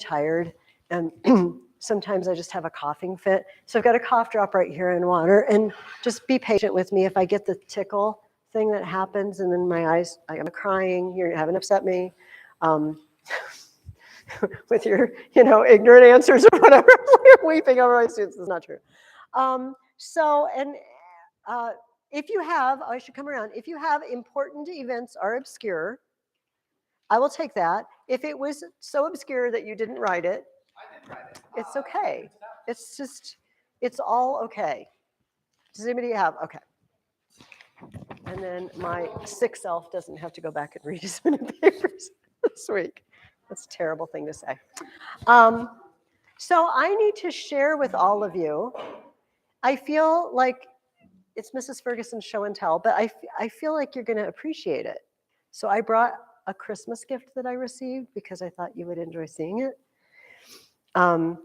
tired, and sometimes I just have a coughing fit. So I've got a cough drop right here in water, and just be patient with me if I get the tickle thing that happens, and then my eyes, I'm crying, you haven't upset me. With your, ignorant answers or whatever, you're weeping over my students. It's not true. If you have, I should come around. If you have important events are obscure, I will take that. If it was so obscure that you didn't write it, it's okay. It's just, it's all okay. Does anybody have? Okay. And then my sick self doesn't have to go back and read as many papers this week. That's a terrible thing to say. So I need to share with all of you. I feel like it's Mrs. Ferguson's show and tell, but I feel like you're going to appreciate it. So I brought a Christmas gift that I received because I thought you would enjoy seeing it. My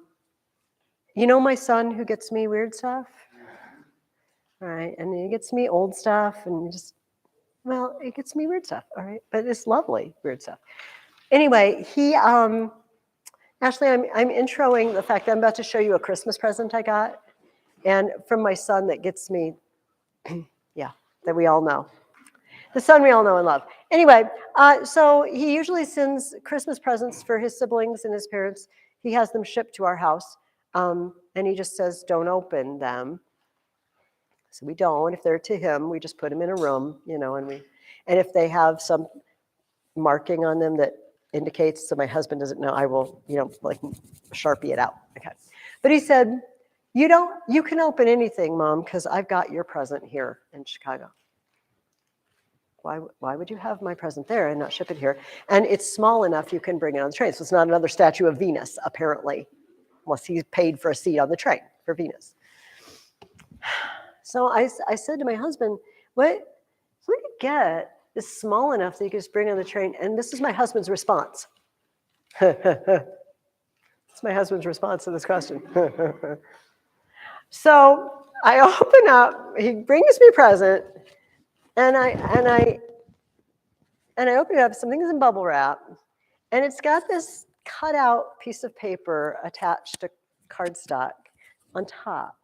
son who gets me weird stuff? All right, and he gets me old stuff, and it gets me weird stuff, all right? But it's lovely, weird stuff. Anyway, Ashley, I'm introing the fact that I'm about to show you a Christmas present I got, and from my son that gets me, that we all know. The son we all know and love. Anyway, so he usually sends Christmas presents for his siblings and his parents. He has them shipped to our house, and he just says, don't open them. So we don't. If they're to him, we just put them in a room, and if they have some marking on them that indicates, so my husband doesn't know, I will, Sharpie it out. Okay. But he said, you can open anything, Mom, because I've got your present here in Chicago. Why would you have my present there and not ship it here? And it's small enough you can bring it on the train. So it's not another statue of Venus, apparently, unless he's paid for a seat on the train for Venus. So I said to my husband, where did you get this small enough that you can just bring on the train? And this is my husband's response. It's my husband's response to this question. So I open up, he brings me a present, and I open it up, something's in bubble wrap, and it's got this cut out piece of paper attached to cardstock on top.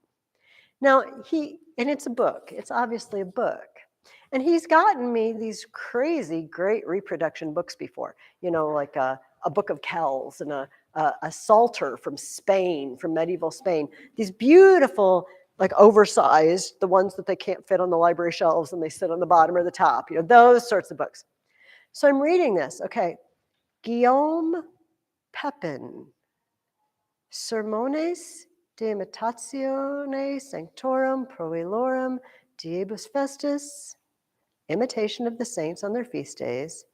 Now, and it's a book. It's obviously a book. And he's gotten me these crazy, great reproduction books before, like a book of Kells and a Psalter from Spain, from medieval Spain. These beautiful, like oversized, the ones that they can't fit on the library shelves and they sit on the bottom or the top, those sorts of books. So I'm reading this. Okay. Guillaume Pepin, Sermones de Imitatione Sanctorum Proelorum Diebus Festus, Imitation of the Saints on their Feast Days,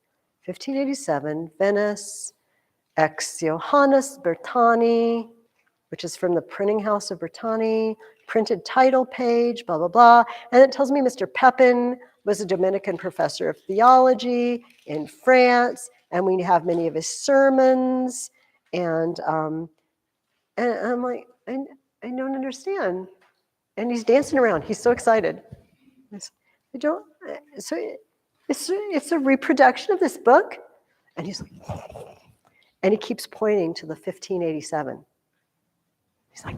1587, Venice, ex Johannes Bertani, which is from the printing house of Bertani, printed title page, blah, blah, blah. And it tells me Mr. Pepin was a Dominican professor of theology in France, and we have many of his sermons. And I'm like, I don't understand. And he's dancing around. He's so excited. So it's a reproduction of this book? And he's like, and he keeps pointing to the 1587. He's like,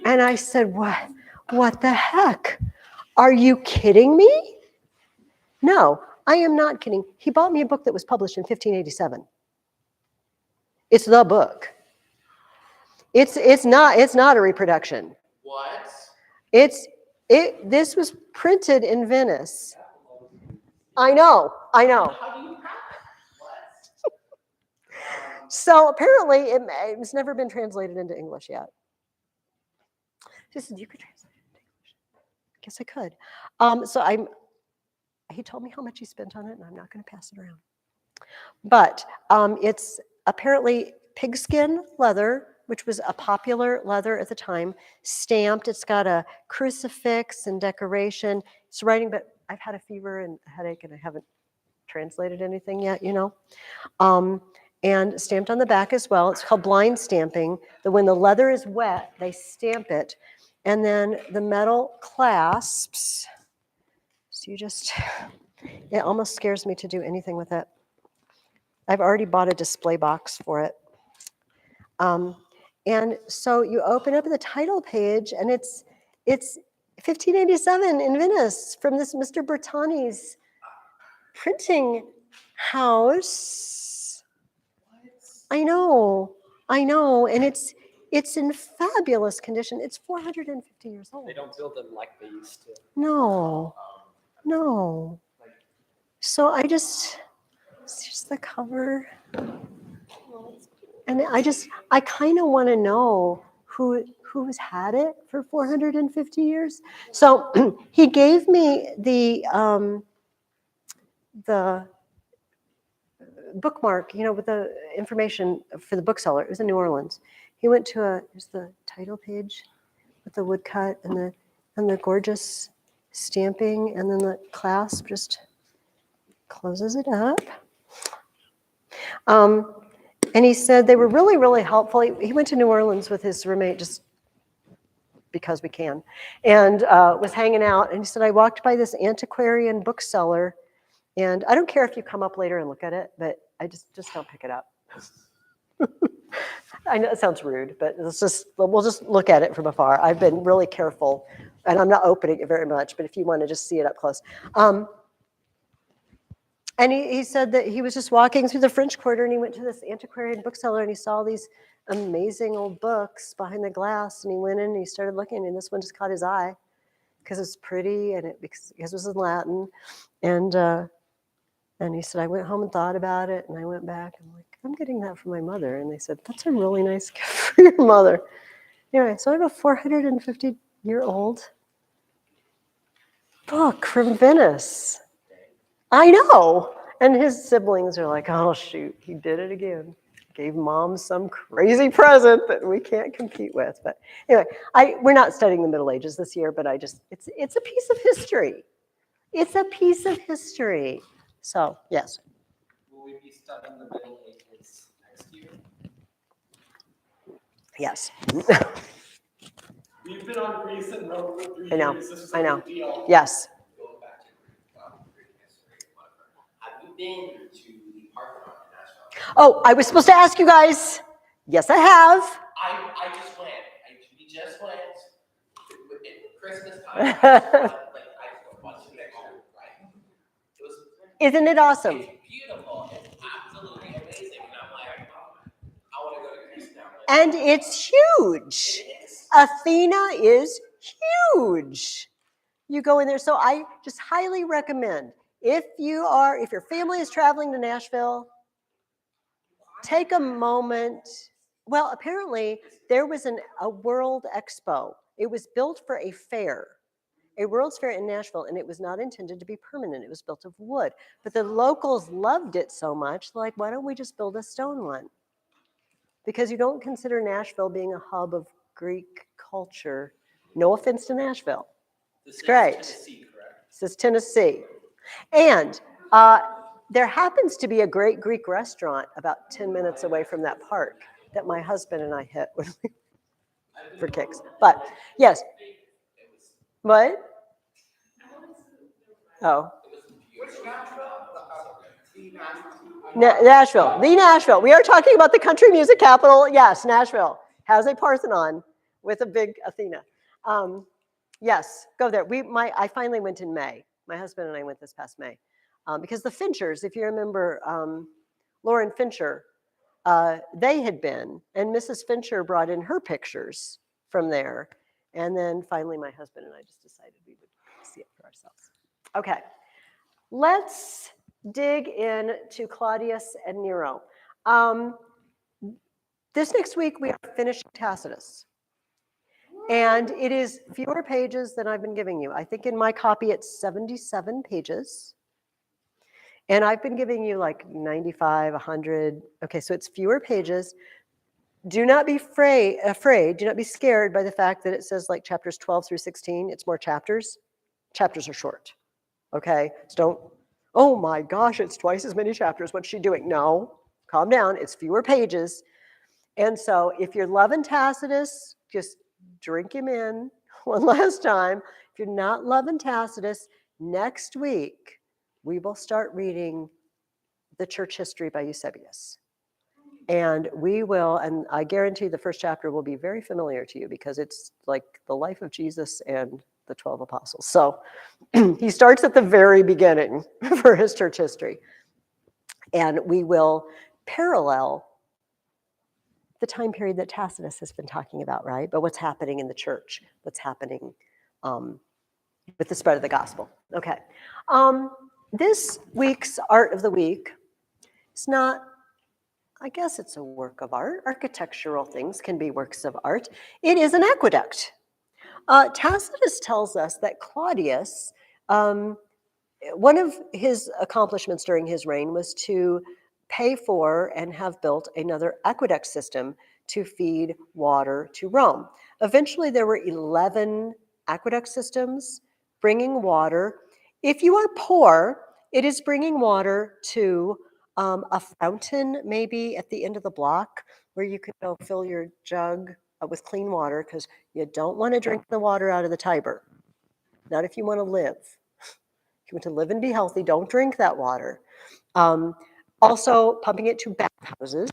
and I said, what the heck? Are you kidding me? No, I am not kidding. He bought me a book that was published in 1587. It's the book. It's not a reproduction. What? This was printed in Venice. I know. How do you have it? What? So apparently it's never been translated into English yet. She said, you could translate it into English. I guess I could. He told me how much he spent on it, and I'm not going to pass it around. But it's apparently pigskin leather, which was a popular leather at the time, stamped. It's got a crucifix and decoration. It's writing, but I've had a fever and a headache, and I haven't translated anything yet, And stamped on the back as well. It's called blind stamping. That when the leather is wet, they stamp it. And then the metal clasps. So it almost scares me to do anything with it. I've already bought a display box for it. And so you open up the title page, and it's 1587 in Venice from this Mr. Bertani's printing house. I know, and it's in fabulous condition. It's 450 years old. They don't build them like they used to. No. So it's just the cover. And I kind of want to know who's had it for 450 years. So he gave me the bookmark, with the information for the bookseller. It was in New Orleans. He went to here's the title page with the woodcut and the gorgeous stamping, and then the clasp just closes it up. And he said they were really, really helpful. He went to New Orleans with his roommate just because we can, and was hanging out. And he said, I walked by this antiquarian bookseller, and I don't care if you come up later and look at it, but I just don't pick it up. I know it sounds rude, but we'll just look at it from afar. I've been really careful, and I'm not opening it very much, but if you want to just see it up close. And he said that he was just walking through the French Quarter, and he went to this antiquarian bookseller, and he saw these amazing old books behind the glass, and he went in and he started looking, and this one just caught his eye because it's pretty, and because it was in Latin. And he said, I went home and thought about it, and I went back, and I'm like, I'm getting that for my mother. And they said, that's a really nice gift for your mother. Anyway, so I have a 450-year-old book from Venice. I know. And his siblings are like, oh, shoot, he did it again. Gave mom some crazy present that we can't compete with. But anyway, we're not studying the Middle Ages this year, but it's a piece of history. It's a piece of history. So, yes. Will we be studying the Middle Ages next year? Yes. We've been on Greece and Rome for 3 I know. years. This is I a know. big deal. Yes. Going back to Greek history, whatever. Have you been to the Parthenon in Nashville? Oh, I was supposed to ask you guys. Yes, I have. I just went. We just went. At Christmas time. I watched it at home, right? It was. Isn't it awesome? It's beautiful. It's absolutely amazing. And I'm like, I want to go to Greece now. And it's huge. It is. Athena is huge. You go in there. So I just highly recommend, if your family is traveling to Nashville, take a moment. Well, apparently there was a World Expo. It was built for a fair, a World's Fair in Nashville, and it was not intended to be permanent. It was built of wood. But the locals loved it so much, like, why don't we just build a stone one? Because you don't consider Nashville being a hub of Greek culture. No offense to Nashville. It's great. Tennessee, correct? This is Tennessee. And there happens to be a great Greek restaurant about 10 minutes away from that park that my husband and I hit for kicks. But yes. What? Oh. Nashville. The Nashville. We are talking about the country music capital. Yes, Nashville has a Parthenon with a big Athena. Yes, go there. I finally went in May. My husband and I went this past May. Because the Finchers, if you remember Lauren Fincher, they had been, and Mrs. Fincher brought in her pictures from there. And then finally my husband and I just decided we would see it for ourselves. Okay, let's dig into Claudius and Nero. This next week we are finishing Tacitus. And it is fewer pages than I've been giving you. I think in my copy it's 77 pages. And I've been giving you like 95, 100. Okay, so it's fewer pages. Do not be afraid. Do not be scared by the fact that it says like chapters 12 through 16. It's more chapters. Chapters are short. Okay, so don't, oh my gosh, it's twice as many chapters. What's she doing? No, calm down. It's fewer pages. And so if you're loving Tacitus, just drink him in one last time. If you're not loving Tacitus, next week we will start reading The Church History by Eusebius. And we will, and I guarantee the first chapter will be very familiar to you because it's like the life of Jesus and the 12 apostles. So he starts at the very beginning for his church history. And we will parallel the time period that Tacitus has been talking about, right? But what's happening in the church, what's happening with the spread of the gospel. Okay. This week's art of the week is not, I guess it's a work of art. Architectural things can be works of art. It is an aqueduct. Tacitus tells us that Claudius, one of his accomplishments during his reign was to pay for and have built another aqueduct system to feed water to Rome. Eventually, there were 11 aqueduct systems bringing water. If you are poor, it is bringing water to a fountain maybe at the end of the block where you can go fill your jug with clean water because you don't want to drink the water out of the Tiber. Not if you want to live. If you want to live and be healthy, don't drink that water. Also, pumping it to bathhouses.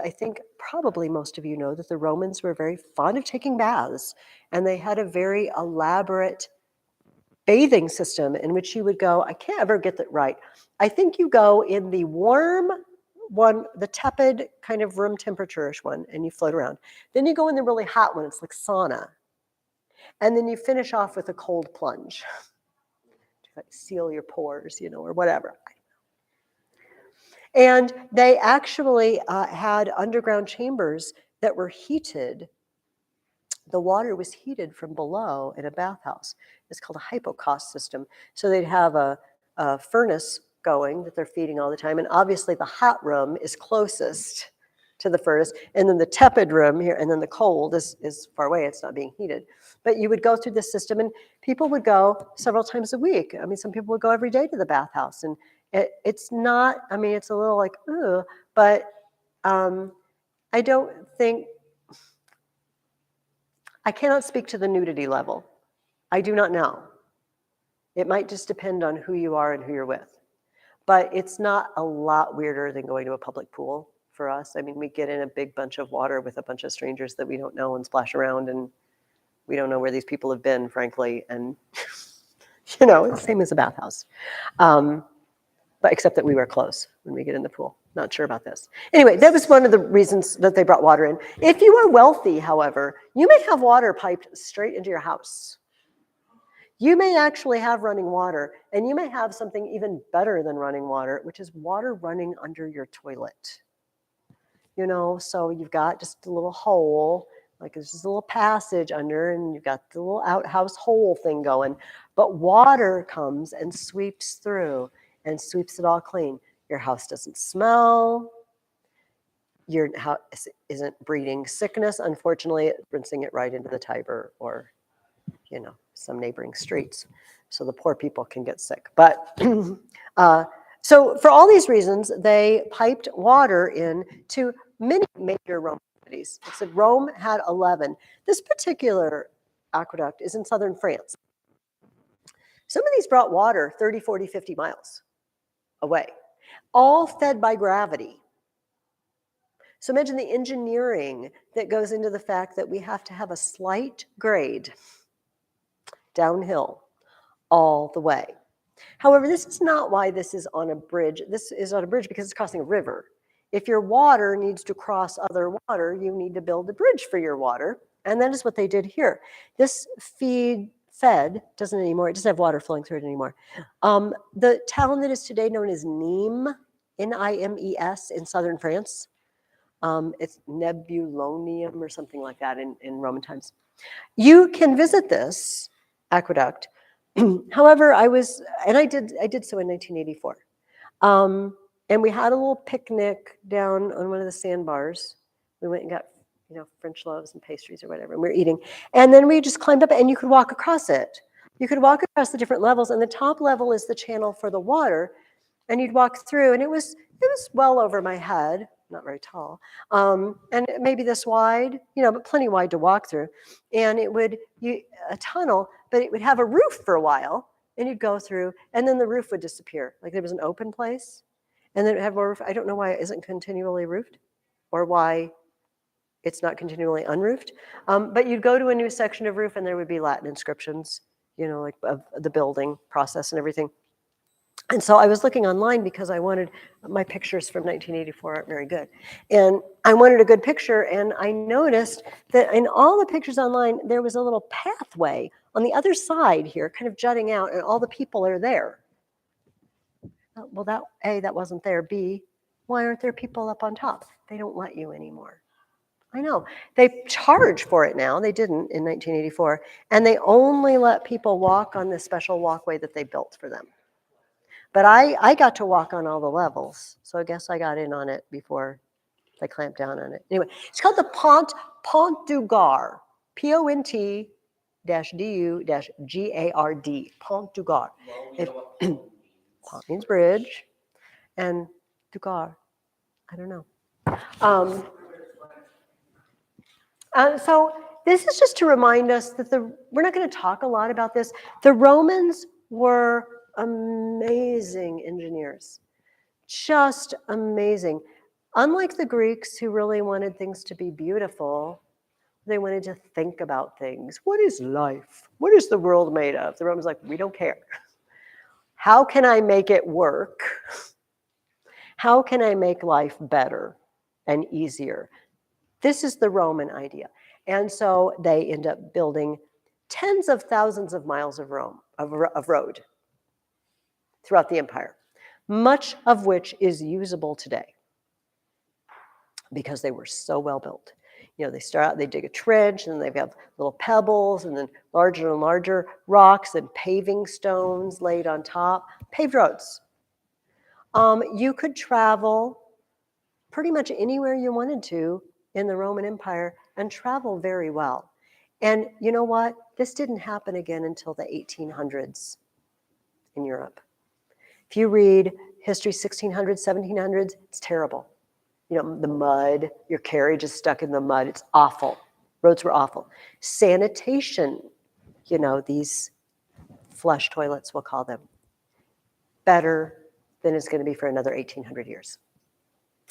I think probably most of you know that the Romans were very fond of taking baths, and they had a very elaborate bathing system in which you would go, I can't ever get that right. I think you go in the warm one, the tepid kind of room temperature-ish one, and you float around. Then you go in the really hot one, it's like sauna. And then you finish off with a cold plunge to like seal your pores, or whatever. And they actually had underground chambers that were heated. The water was heated from below in a bathhouse. It's called a hypocaust system. So they'd have a furnace going that they're feeding all the time. And obviously the hot room is closest to the furnace. And then the tepid room here, and then the cold is far away. It's not being heated. But you would go through this system, and people would go several times a week. I mean, some people would go every day to the bathhouse. And it's not, I mean, it's a little like, ugh, but I don't think, I cannot speak to the nudity level. I do not know. It might just depend on who you are and who you're with. But it's not a lot weirder than going to a public pool for us. I mean, we get in a big bunch of water with a bunch of strangers that we don't know and splash around, and we don't know where these people have been, frankly. And, it's the same as a bathhouse. But except that we wear clothes when we get in the pool. Not sure about this. Anyway, that was one of the reasons that they brought water in. If you are wealthy, however, you may have water piped straight into your house. You may actually have running water, and you may have something even better than running water, which is water running under your toilet. So you've got just a little hole, like there's just a little passage under, and you've got the little outhouse hole thing going. But water comes and sweeps through and sweeps it all clean. Your house doesn't smell. Your house isn't breeding sickness. Unfortunately, it's rinsing it right into the Tiber or, some neighboring streets. So the poor people can get sick. But so for all these reasons, they piped water in to many major Roman cities. It said Rome had 11. This particular aqueduct is in southern France. Some of these brought water 30, 40, 50 miles away, all fed by gravity. So imagine the engineering that goes into the fact that we have to have a slight grade downhill all the way. However, this is not why this is on a bridge. This is on a bridge because it's crossing a river. If your water needs to cross other water, you need to build a bridge for your water. And that is what they did here. This fed doesn't anymore. It doesn't have water flowing through it anymore. The town that is today known as Nimes, Nimes, in southern France. It's Nebulonium or something like that in Roman times. You can visit this aqueduct. However, I did so in 1984. And we had a little picnic down on one of the sandbars. We went and got, French loaves and pastries or whatever, and we were eating. And then we just climbed up, and you could walk across it. You could walk across the different levels, and the top level is the channel for the water. And you'd walk through, and it was well over my head, not very tall, and maybe this wide, but plenty wide to walk through. And it would a tunnel, but it would have a roof for a while, and you'd go through, and then the roof would disappear. Like there was an open place, And then it had more roof. I don't know why it isn't continually roofed or why it's not continually unroofed. But you'd go to a new section of roof and there would be Latin inscriptions, like of the building process and everything. And so I was looking online because I wanted, my pictures from 1984 aren't very good. And I wanted a good picture, and I noticed that in all the pictures online, there was a little pathway on the other side here, kind of jutting out, and all the people are there. Well, that wasn't there. B, why aren't there people up on top? They don't let you anymore. I know. They charge for it now. They didn't in 1984. And they only let people walk on this special walkway that they built for them. But I got to walk on all the levels, so I guess I got in on it before they clamped down on it. Anyway, it's called the Pont du Gard, Pont-du-Gard, Pont du Gard. Well, we know what pont means. Pont means bridge, and du Gard, I don't know. So this is just to remind us that we're not going to talk a lot about this. The Romans were amazing engineers, just amazing. Unlike the Greeks, who really wanted things to be beautiful, they wanted to think about things. What is life? What is the world made of? The Romans like, we don't care. How can I make it work? How can I make life better and easier? This is the Roman idea. And so they end up building tens of thousands of miles of road throughout the empire, much of which is usable today because they were so well built. They start out, they dig a trench, and they have little pebbles, and then larger and larger rocks and paving stones laid on top, paved roads. You could travel pretty much anywhere you wanted to in the Roman Empire and travel very well. And you know what? This didn't happen again until the 1800s in Europe. If you read history 1600s, 1700s, it's terrible. The mud, your carriage is stuck in the mud. It's awful. Roads were awful. Sanitation, these flush toilets, we'll call them, better than it's going to be for another 1800 years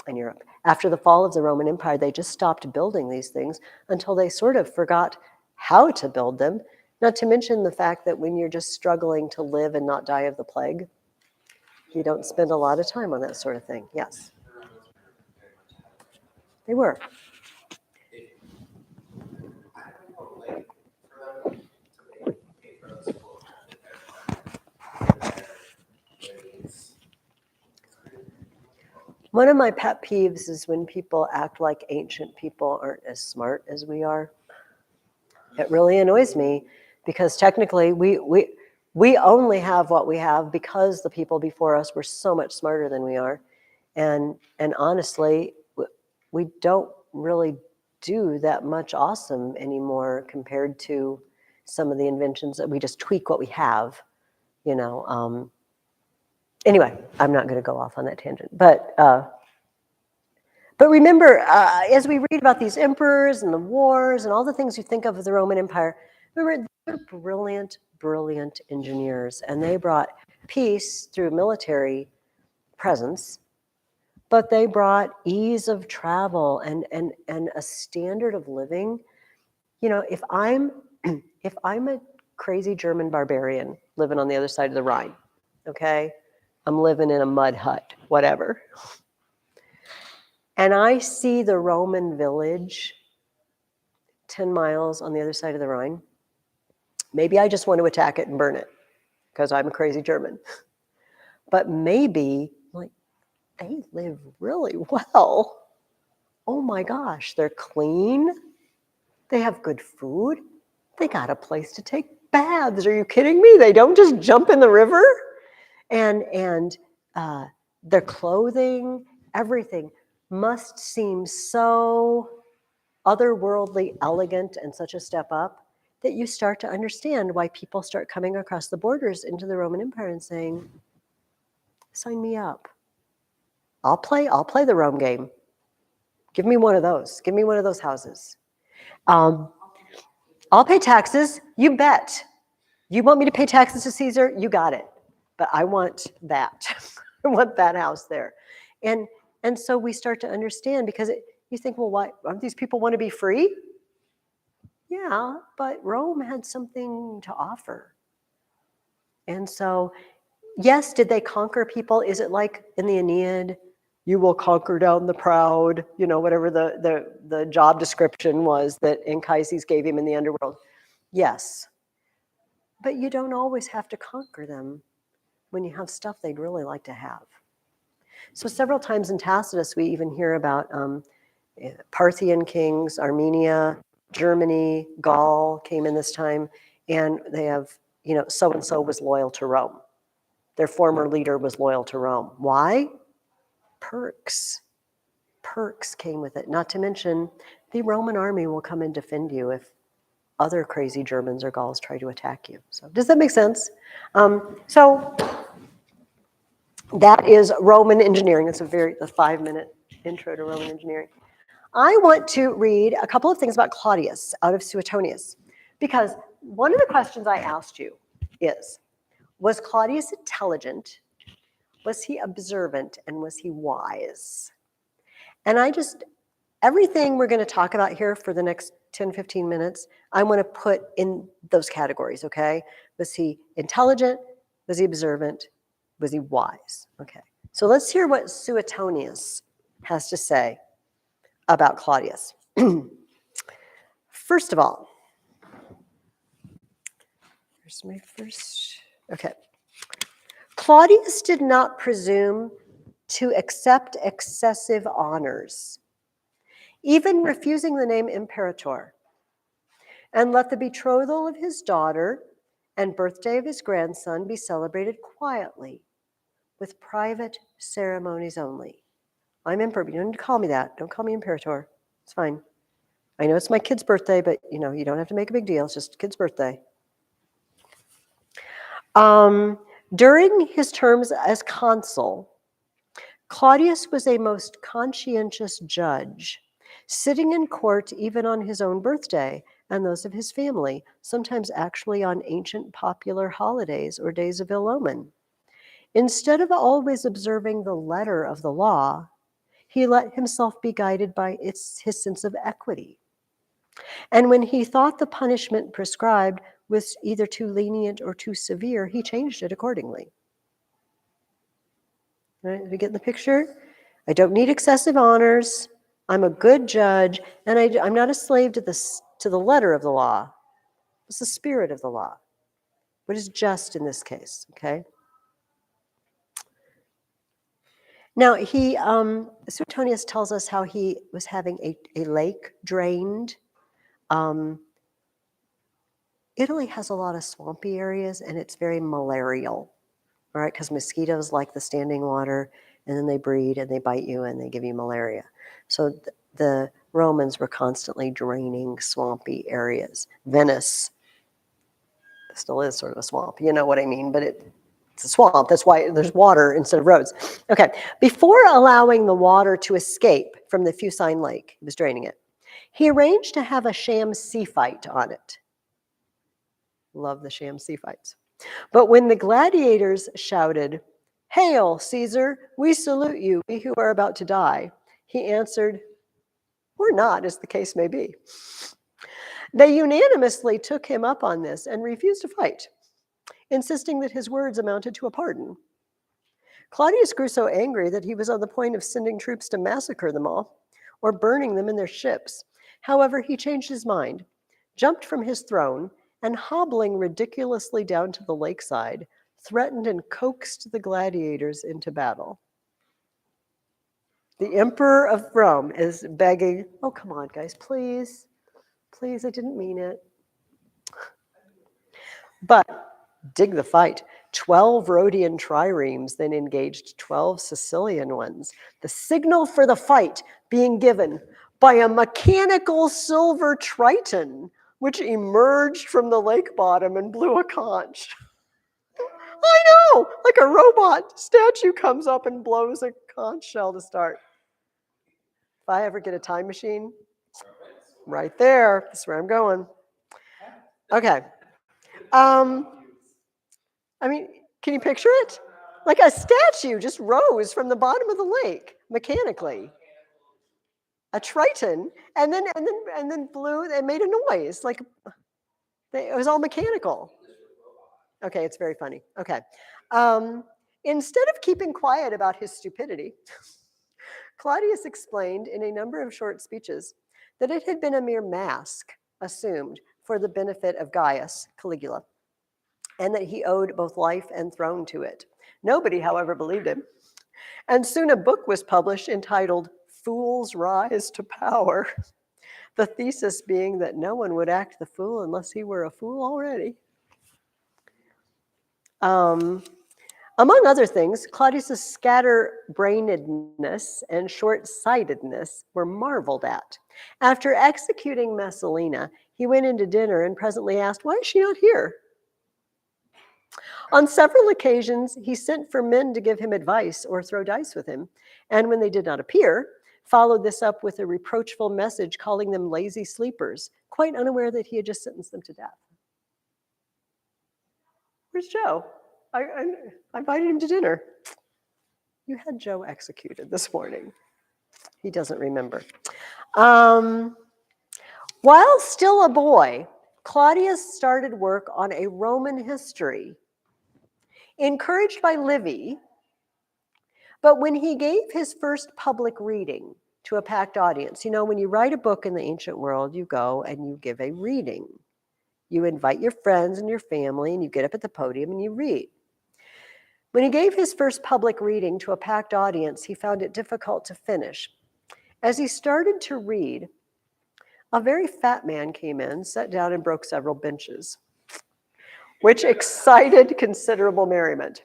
in Europe. After the fall of the Roman Empire, they just stopped building these things until they sort of forgot how to build them, not to mention the fact that when you're just struggling to live and not die of the plague, you don't spend a lot of time on that sort of thing. Yes. They were. One of my pet peeves is when people act like ancient people aren't as smart as we are. It really annoys me because technically we only have what we have because the people before us were so much smarter than we are. And honestly, we don't really do that much awesome anymore compared to some of the inventions that we just tweak what we have, Anyway, I'm not going to go off on that tangent, but remember, as we read about these emperors and the wars and all the things you think of the Roman Empire, remember, they're brilliant, brilliant engineers, and they brought peace through military presence, but they brought ease of travel and a standard of living. If I'm a crazy German barbarian living on the other side of the Rhine, okay? I'm living in a mud hut, whatever. And I see the Roman village 10 miles on the other side of the Rhine. Maybe I just want to attack it and burn it because I'm a crazy German. But maybe, they live really well. Oh my gosh, they're clean. They have good food. They got a place to take baths. Are you kidding me? They don't just jump in the river. And their clothing, everything must seem so otherworldly elegant and such a step up that you start to understand why people start coming across the borders into the Roman Empire and saying, sign me up. I'll play the Rome game. Give me one of those. Give me one of those houses. I'll pay taxes. You bet. You want me to pay taxes to Caesar? You got it. But I want that. I want that house there. And so we start to understand, because you think, well, why don't these people want to be free? Yeah, but Rome had something to offer. And so, yes, did they conquer people? Is it like in the Aeneid, you will conquer down the proud, whatever the job description was that Anchises gave him in the underworld? Yes. But you don't always have to conquer them when you have stuff they'd really like to have. So several times in Tacitus, we even hear about Parthian kings, Armenia, Germany, Gaul came in this time, and they have, so-and-so was loyal to Rome. Their former leader was loyal to Rome. Why? Perks. Perks came with it. Not to mention, the Roman army will come and defend you if other crazy Germans or Gauls try to attack you. So does that make sense? So that is Roman engineering. It's a 5-minute intro to Roman engineering. I want to read a couple of things about Claudius out of Suetonius, because one of the questions I asked you is, was Claudius intelligent? Was he observant? And was he wise? And everything we're going to talk about here for the next 10, 15 minutes, I want to put in those categories, okay? Was he intelligent? Was he observant? Was he wise? Okay. So let's hear what Suetonius has to say about Claudius. First of all, here's my first. Okay. Claudius did not presume to accept excessive honors, even refusing the name imperator, and let the betrothal of his daughter and birthday of his grandson be celebrated quietly, with private ceremonies only. I'm emperor. You don't need to call me that. Don't call me imperator. It's fine. I know it's my kid's birthday, but you don't have to make a big deal. It's just a kid's birthday. During his terms as consul, Claudius was a most conscientious judge, sitting in court even on his own birthday and those of his family, sometimes actually on ancient popular holidays or days of ill omen. Instead of always observing the letter of the law, he let himself be guided by his sense of equity. And when he thought the punishment prescribed was either too lenient or too severe, he changed it accordingly. Right? Did we get in the picture? I don't need excessive honors. I'm a good judge, and I'm not a slave to the letter of the law. It's the spirit of the law. What is just in this case? Okay. Now Suetonius tells us how he was having a lake drained. Italy has a lot of swampy areas, and it's very malarial, right? Because mosquitoes like the standing water, and then they breed and they bite you and they give you malaria. So the Romans were constantly draining swampy areas. Venice still is sort of a swamp, you know what I mean? But it's a swamp. That's why there's water instead of roads. Okay, before allowing the water to escape from the Fucine Lake, he was draining it, he arranged to have a sham sea fight on it. Love the sham sea fights. But when the gladiators shouted, "Hail, Caesar, we salute you, we who are about to die," he answered, "Or not, as the case may be." They unanimously took him up on this and refused to fight, insisting that his words amounted to a pardon. Claudius grew so angry that he was on the point of sending troops to massacre them all or burning them in their ships. However, he changed his mind, jumped from his throne, and hobbling ridiculously down to the lakeside, threatened and coaxed the gladiators into battle. The emperor of Rome is begging, "Oh, come on, guys, please. Please, I didn't mean it." But dig the fight. 12 Rhodian triremes then engaged 12 Sicilian ones, the signal for the fight being given by a mechanical silver triton, which emerged from the lake bottom and blew a conch. I know, like a robot statue comes up and blows a conch shell to start. If I ever get a time machine, right there, that's where I'm going. Okay. I mean, can you picture it? Like a statue just rose from the bottom of the lake mechanically. A triton, and then blew and made a noise. Like it was all mechanical. Okay, it's very funny. Okay. Instead of keeping quiet about his stupidity, Claudius explained in a number of short speeches that it had been a mere mask assumed for the benefit of Gaius Caligula, and that he owed both life and throne to it. Nobody, however, believed him. And soon a book was published entitled Fools Rise to Power, the thesis being that no one would act the fool unless he were a fool already. Among other things, Claudius's scatterbrainedness and short-sightedness were marveled at. After executing Messalina, he went into dinner and presently asked, "Why is she not here?" On several occasions, he sent for men to give him advice or throw dice with him, and when they did not appear, followed this up with a reproachful message calling them lazy sleepers, quite unaware that he had just sentenced them to death. Where's Joe? I invited him to dinner. You had Joe executed this morning. He doesn't remember. While still a boy, Claudius started work on a Roman history, encouraged by Livy. But when he gave his first public reading to a packed audience, when you write a book in the ancient world, you go and you give a reading. You invite your friends and your family, and you get up at the podium and you read. When he gave his first public reading to a packed audience, he found it difficult to finish. As he started to read, a very fat man came in, sat down, and broke several benches, which excited considerable merriment.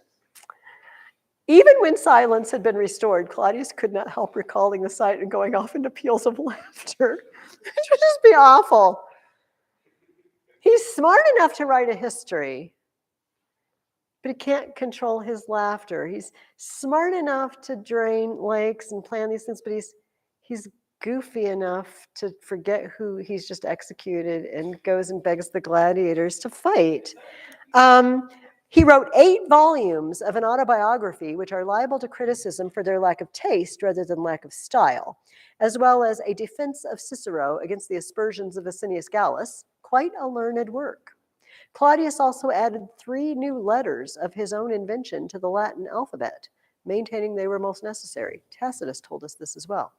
Even when silence had been restored, Claudius could not help recalling the sight and going off into peals of laughter. It would just be awful. He's smart enough to write a history, but he can't control his laughter. He's smart enough to drain lakes and plan these things, but he's goofy enough to forget who he's just executed and goes and begs the gladiators to fight. He wrote 8 volumes of an autobiography, which are liable to criticism for their lack of taste rather than lack of style, as well as a defense of Cicero against the aspersions of Asinius Gallus, quite a learned work. Claudius also added 3 new letters of his own invention to the Latin alphabet, maintaining they were most necessary. Tacitus told us this as well.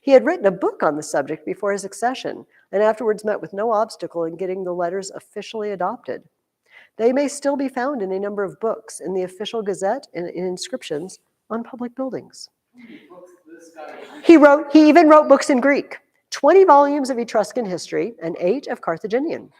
He had written a book on the subject before his accession, and afterwards met with no obstacle in getting the letters officially adopted. They may still be found in a number of books in the official gazette and in inscriptions on public buildings. He even wrote books in Greek, 20 volumes of Etruscan history and 8 of Carthaginian.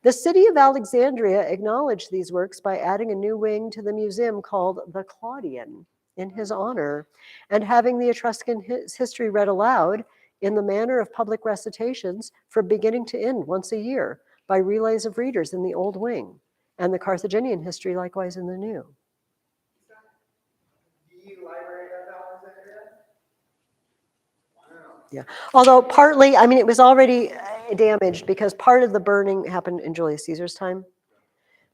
The city of Alexandria acknowledged these works by adding a new wing to the museum called the Claudian in his honor, and having the Etruscan history read aloud in the manner of public recitations from beginning to end once a year by relays of readers in the old wing, and the Carthaginian history likewise in the new. The library of Alexandria? Wow. Yeah, although partly, it was already damaged because part of the burning happened in Julius Caesar's time,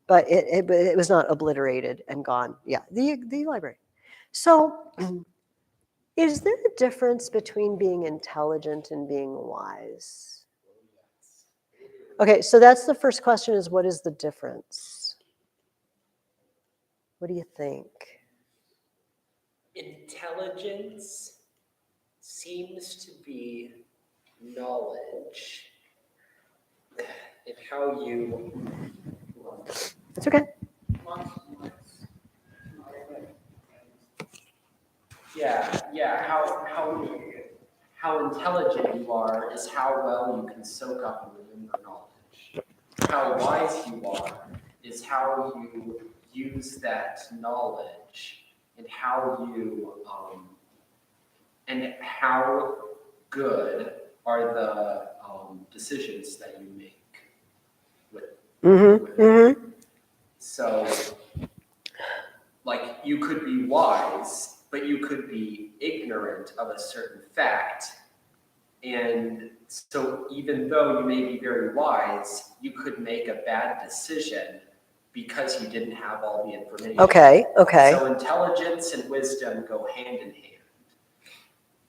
but it was not obliterated and gone. Yeah, the library. So, is there a difference between being intelligent and being wise? Okay, so that's the first question, is what is the difference? What do you think? Intelligence seems to be knowledge and how you. It's okay. Yeah. How intelligent you are is how well you can soak up and remember knowledge. How wise you are is how you use that knowledge and how you and how good are the decisions that you make with it. So, like, you could be wise, but you could be ignorant of a certain fact. And so even though you may be very wise, you could make a bad decision because you didn't have all the information. Okay. So intelligence and wisdom go hand in hand.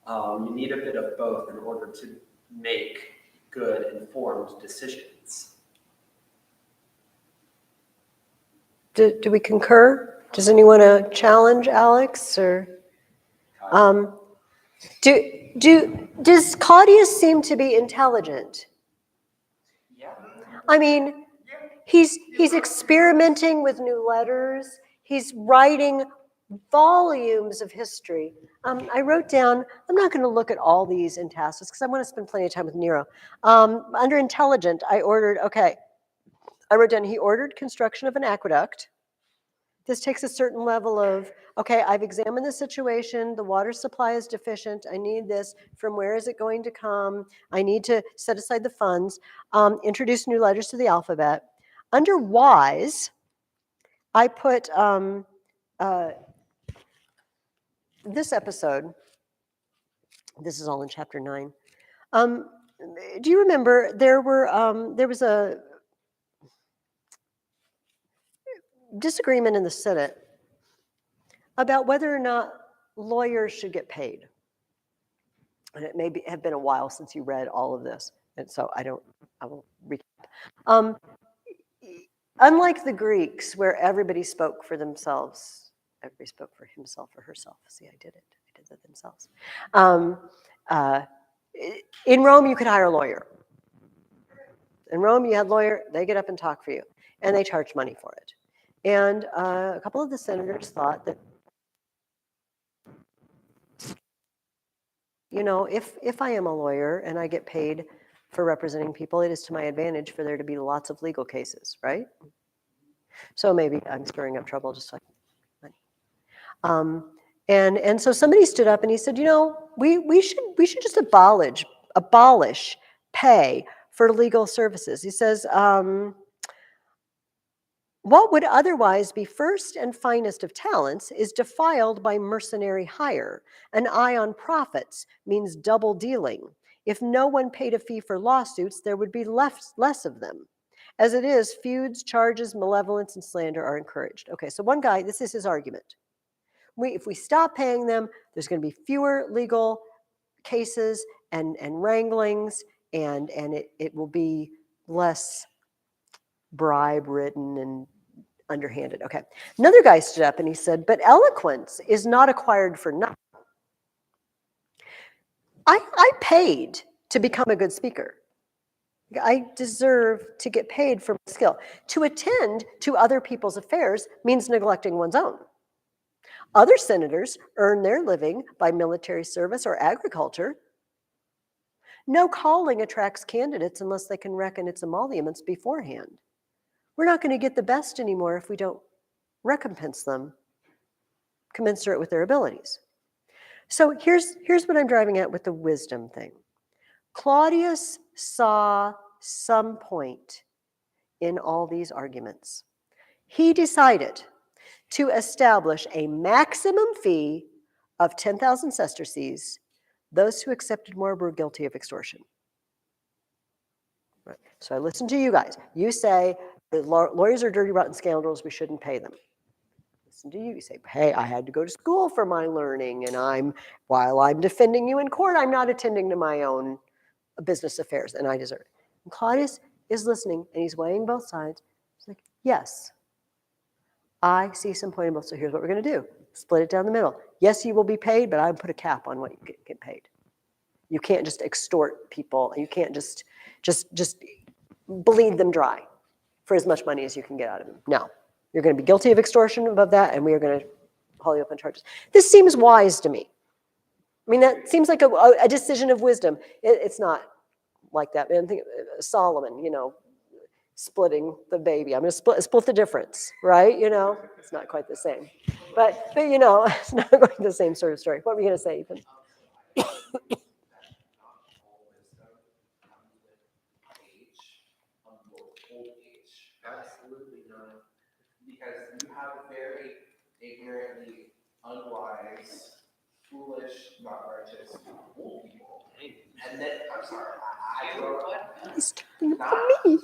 You need a bit of both in order to make good, informed decisions. Do we concur? Does anyone want to challenge Alex or? Does Claudius seem to be intelligent? Yeah. I mean, he's experimenting with new letters. He's writing volumes of history. I wrote down, I'm not going to look at all these in Tacitus because I want to spend plenty of time with Nero. Under intelligent, I wrote down he ordered construction of an aqueduct. This takes a certain level of, okay, I've examined the situation, the water supply is deficient, I need this, from where is it going to come, I need to set aside the funds, introduce new letters to the alphabet. Under wise, I put this episode, this is all in chapter 9. Do you remember there was a disagreement in the Senate about whether or not lawyers should get paid. And it may have been a while since you read all of this, and so I will recap. Unlike the Greeks, where everybody spoke for themselves, everybody spoke for himself or herself. See, I did it. I did that themselves. In Rome, you could hire a lawyer. In Rome, you had a lawyer, they get up and talk for you, and they charge money for it. And a couple of the senators thought that, you know, if I am a lawyer and I get paid for representing people, it is to my advantage for there to be lots of legal cases, right? So maybe I'm stirring up trouble just like money. And so somebody stood up and he said, you know, we should just abolish pay for legal services. He says, what would otherwise be first and finest of talents is defiled by mercenary hire. An eye on profits means double dealing. If no one paid a fee for lawsuits, there would be less of them. As it is, feuds, charges, malevolence, and slander are encouraged. Okay, so one guy, this is his argument. If we stop paying them, there's going to be fewer legal cases and wranglings, and it will be less bribe-ridden and underhanded. Okay. Another guy stood up and he said, but eloquence is not acquired for nothing. I paid to become a good speaker. I deserve to get paid for my skill. To attend to other people's affairs means neglecting one's own. Other senators earn their living by military service or agriculture. No calling attracts candidates unless they can reckon its emoluments beforehand. We're not going to get the best anymore if we don't recompense them commensurate with their abilities. So here's what I'm driving at with the wisdom thing. Claudius saw some point in all these arguments. He decided to establish a maximum fee of 10,000 sesterces. Those who accepted more were guilty of extortion. Right. So I listen to you guys. You say the lawyers are dirty, rotten scoundrels. We shouldn't pay them. Listen to you. You say, hey, I had to go to school for my learning, and while I'm defending you in court, I'm not attending to my own business affairs, and I deserve it. And Claudius is listening, and he's weighing both sides. He's like, yes, I see some point in both. So here's what we're going to do: split it down the middle. Yes, you will be paid, but I put a cap on what you get paid. You can't just extort people. You can't just bleed them dry for as much money as you can get out of them. No, you're going to be guilty of extortion above that, and we are going to haul you up on charges. This seems wise to me. I mean, that seems like a decision of wisdom. It's not like that. I'm thinking Solomon, splitting the baby. I'm going to split the difference, right? It's not quite the same. But it's not quite the same sort of story. What were you going to say, Ethan? Absolutely not. Because you have very ignorantly unwise, foolish, not righteous, old people. And then, I'm sorry, I grew up He's talking about me.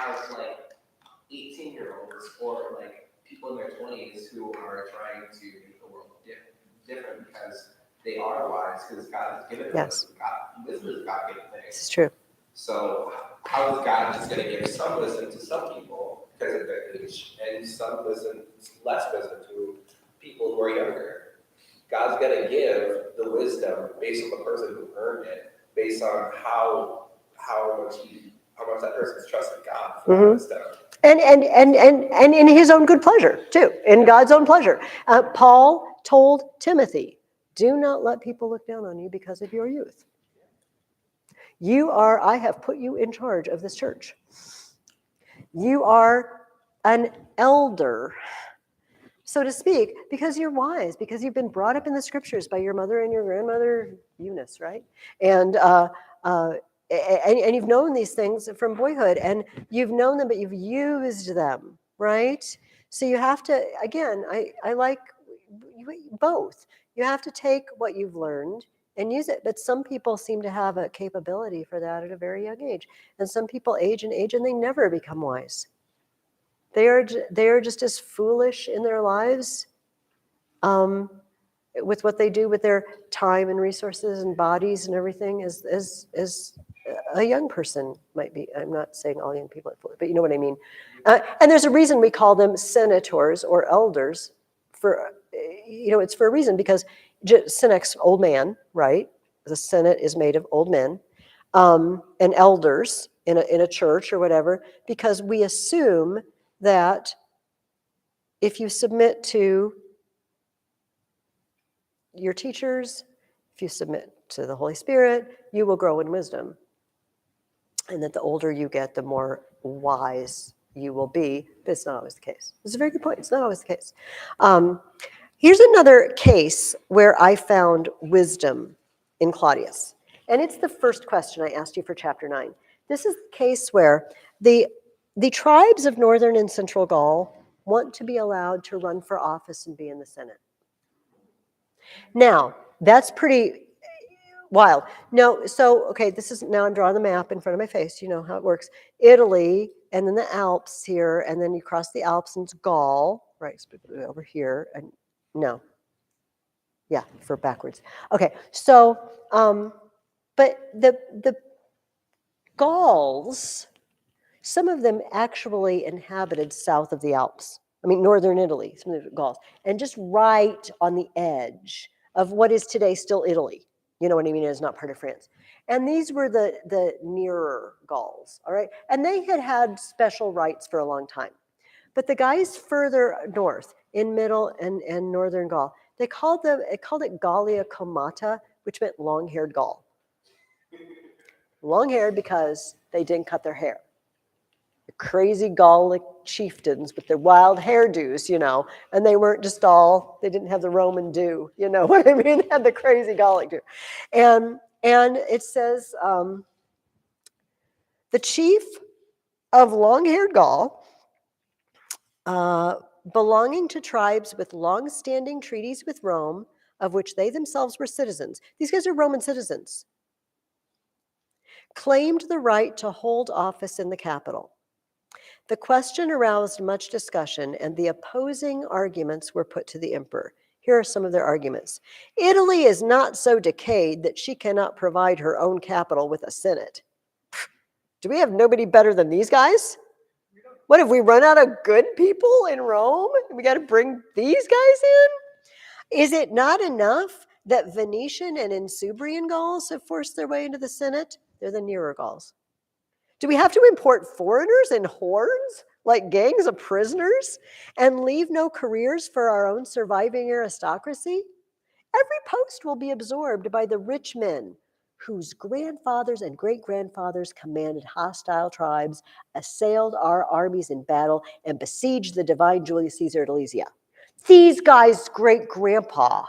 have like 18-year-olds or like people in their 20s who are trying to make the world different because they are wise, because God has given them Yes. wisdom is a God-given thing. This is true. So how is God just going to give some wisdom to some people because of their age, and some wisdom, less wisdom to people who are younger? God's going to give the wisdom based on the person who earned it, based on how much that person's trusted God for that wisdom. And in his own good pleasure, too, in God's own pleasure. Paul told Timothy, do not let people look down on you because of your youth. I have put you in charge of this church. You are an elder, so to speak, because you're wise, because you've been brought up in the scriptures by your mother and your grandmother, Eunice, right? And you've known these things from boyhood, and you've known them, but you've used them, right? So you have to, again, I like both. You have to take what you've learned and use it. But some people seem to have a capability for that at a very young age. And some people age and they never become wise. They are just as foolish in their lives with what they do with their time and resources and bodies and everything as a young person might be. I'm not saying all young people are foolish, but you know what I mean. And there's a reason we call them senators or elders. It's for a reason, because senex, old man, right? The Senate is made of old men, and elders in a church or whatever, because we assume that if you submit to your teachers, if you submit to the Holy Spirit, you will grow in wisdom. And that the older you get, the more wise you will be. But it's not always the case. It's a very good point. It's not always the case. Here's another case where I found wisdom in Claudius. And it's the first question I asked you for chapter 9. This is the case where the tribes of northern and central Gaul want to be allowed to run for office and be in the Senate. Now, that's pretty wild. No, so, okay, now I'm drawing the map in front of my face. You know how it works. Italy, and then the Alps here, and then you cross the Alps and it's Gaul, right, over here, and no. Yeah, for backwards. Okay, so, but the Gauls, some of them actually inhabited south of the Alps. I mean, northern Italy, some of the Gauls, and just right on the edge of what is today still Italy. You know what I mean? It's not part of France. And these were the nearer Gauls, all right? And they had special rights for a long time. But the guys further north, in middle and northern Gaul, they called it Gallia Comata, which meant long-haired Gaul. Long-haired because they didn't cut their hair. The crazy Gallic chieftains with their wild hairdos, and they weren't just they didn't have the Roman do, you know what I mean? They had the crazy Gallic do. And it says, the chief of long-haired Gaul, belonging to tribes with long-standing treaties with Rome, of which they themselves were citizens. These guys are Roman citizens. Claimed the right to hold office in the capital. The question aroused much discussion, and the opposing arguments were put to the emperor. Here are some of their arguments. Italy is not so decayed that she cannot provide her own capital with a senate. Do we have nobody better than these guys? What, have we run out of good people in Rome? We got to bring these guys in? Is it not enough that Venetian and Insubrian Gauls have forced their way into the Senate? They're the nearer Gauls. Do we have to import foreigners in hordes, like gangs of prisoners, and leave no careers for our own surviving aristocracy? Every post will be absorbed by the rich men whose grandfathers and great-grandfathers commanded hostile tribes, assailed our armies in battle, and besieged the divine Julius Caesar at Alesia. These guys' great-grandpa,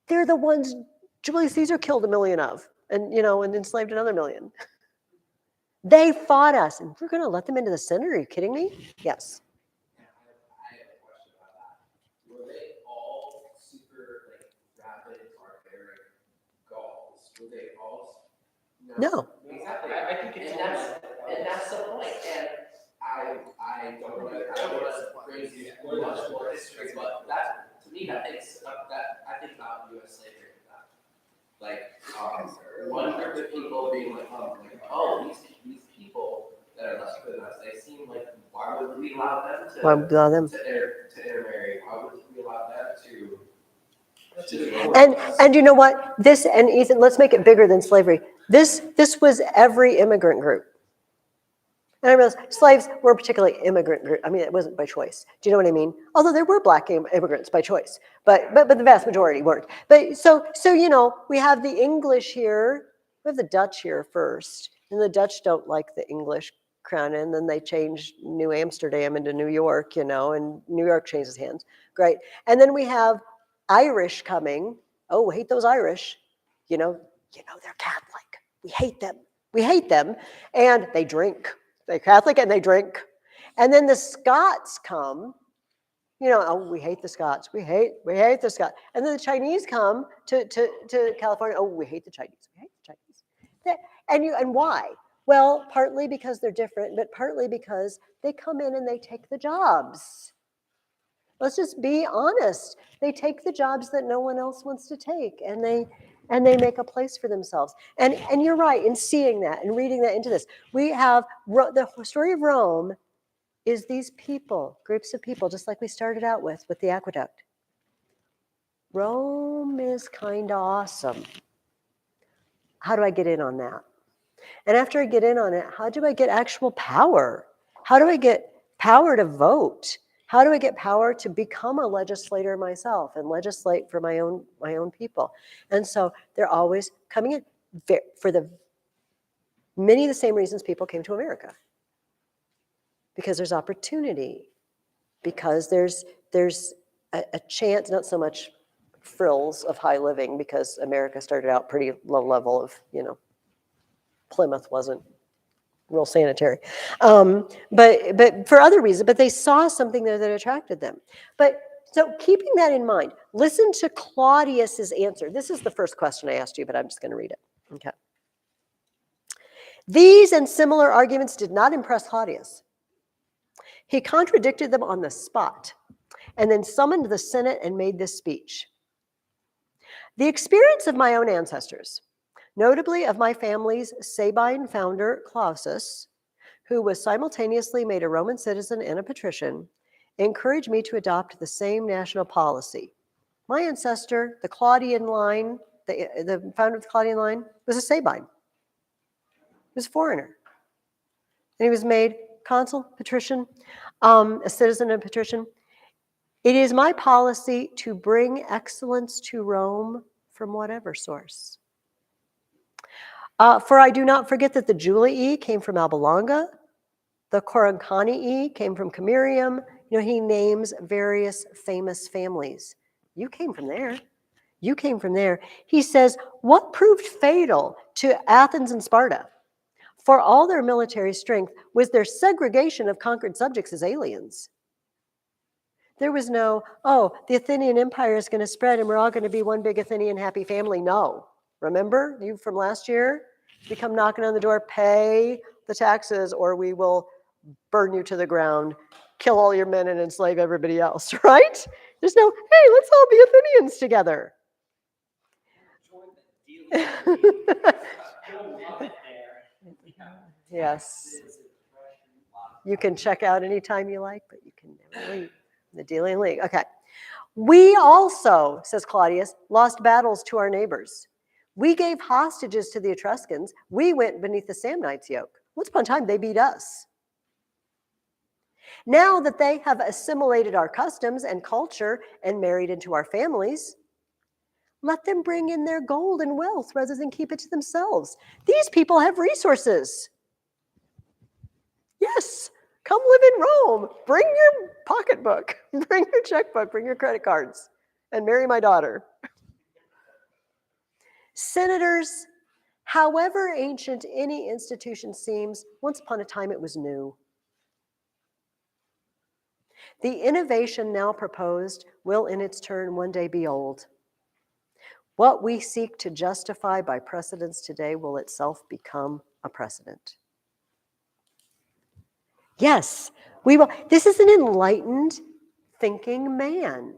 they're the ones Julius Caesar killed 1 million of, and enslaved another 1 million. They fought us, and we're going to let them into the Senate? Are you kidding me? Yes. I have a question about that. Were they all super rapid, barbaric Gauls? Were they all? No. Exactly. I think it's and that's the point. And I don't want to bring you much more history, but that, to me, that makes, I think about U.S. slavery. Like, one group of people being like, oh, these people that are less good than us, they seem like, why would we allow them to, Why would we allow them? to intermarry? Why would we allow them to And you know what? This, and Ethan, let's make it bigger than slavery. This was every immigrant group. And I realized slaves were a particularly immigrant group. I mean, it wasn't by choice. Do you know what I mean? Although there were black immigrants by choice, but the vast majority weren't. But so you know, we have the English here. We have the Dutch here first, and the Dutch don't like the English crown, and then they changed New Amsterdam into New York, you know, and New York changes hands. Great. And then we have Irish coming. Oh, we hate those Irish. You know they're Catholic. We hate them. We hate them, and they drink. They're Catholic and they drink. And then the Scots come, you know, oh, we hate the Scots. We hate the Scots. And then the Chinese come to California. Oh, we hate the Chinese. We hate the Chinese. And why? Well, partly because they're different, but partly because they come in and they take the jobs. Let's just be honest. They take the jobs that no one else wants to take, and they make a place for themselves. And you're right in seeing that and reading that into this. We have the story of Rome is these people, groups of people, just like we started out with the aqueduct. Rome is kind of awesome. How do I get in on that? And after I get in on it, how do I get actual power? How do I get power to vote? How do I get power to become a legislator myself and legislate for my own people? And so they're always coming in for many of the same reasons people came to America. Because there's opportunity, because there's a chance, not so much frills of high living, because America started out pretty low level of, you know, Plymouth wasn't real sanitary. But for other reasons, but they saw something there that attracted them. But so keeping that in mind, listen to Claudius's answer. This is the first question I asked you, but I'm just going to read it. Okay. These and similar arguments did not impress Claudius. He contradicted them on the spot and then summoned the Senate and made this speech. The experience of my own ancestors, notably of my family's Sabine founder, Clausus, who was simultaneously made a Roman citizen and a patrician, encouraged me to adopt the same national policy. My ancestor, the Claudian line, the founder of the Claudian line, was a Sabine. He was a foreigner. And he was made consul, patrician, a citizen and patrician. It is my policy to bring excellence to Rome from whatever source. For I do not forget that the Julii came from Alba Longa, the Corancanii came from Camirium. You know, he names various famous families. You came from there. You came from there. He says, what proved fatal to Athens and Sparta, for all their military strength, was their segregation of conquered subjects as aliens. There was no, oh, the Athenian Empire is going to spread and we're all going to be one big Athenian happy family. No. Remember you from last year? We come knocking on the door, pay the taxes or we will burn you to the ground, kill all your men and enslave everybody else, right? There's no, hey, let's all be Athenians together. Yes. You can check out anytime you like, but you can never leave. The dealing league. Okay. We also, says Claudius, lost battles to our neighbors. We gave hostages to the Etruscans. We went beneath the Samnites' yoke. Once upon a time, they beat us. Now that they have assimilated our customs and culture and married into our families, let them bring in their gold and wealth rather than keep it to themselves. These people have resources. Yes, come live in Rome. Bring your pocketbook, bring your checkbook, bring your credit cards, and marry my daughter. Senators, however ancient any institution seems, once upon a time it was new. The innovation now proposed will in its turn one day be old. What we seek to justify by precedents today will itself become a precedent. Yes, we will. This is an enlightened thinking man.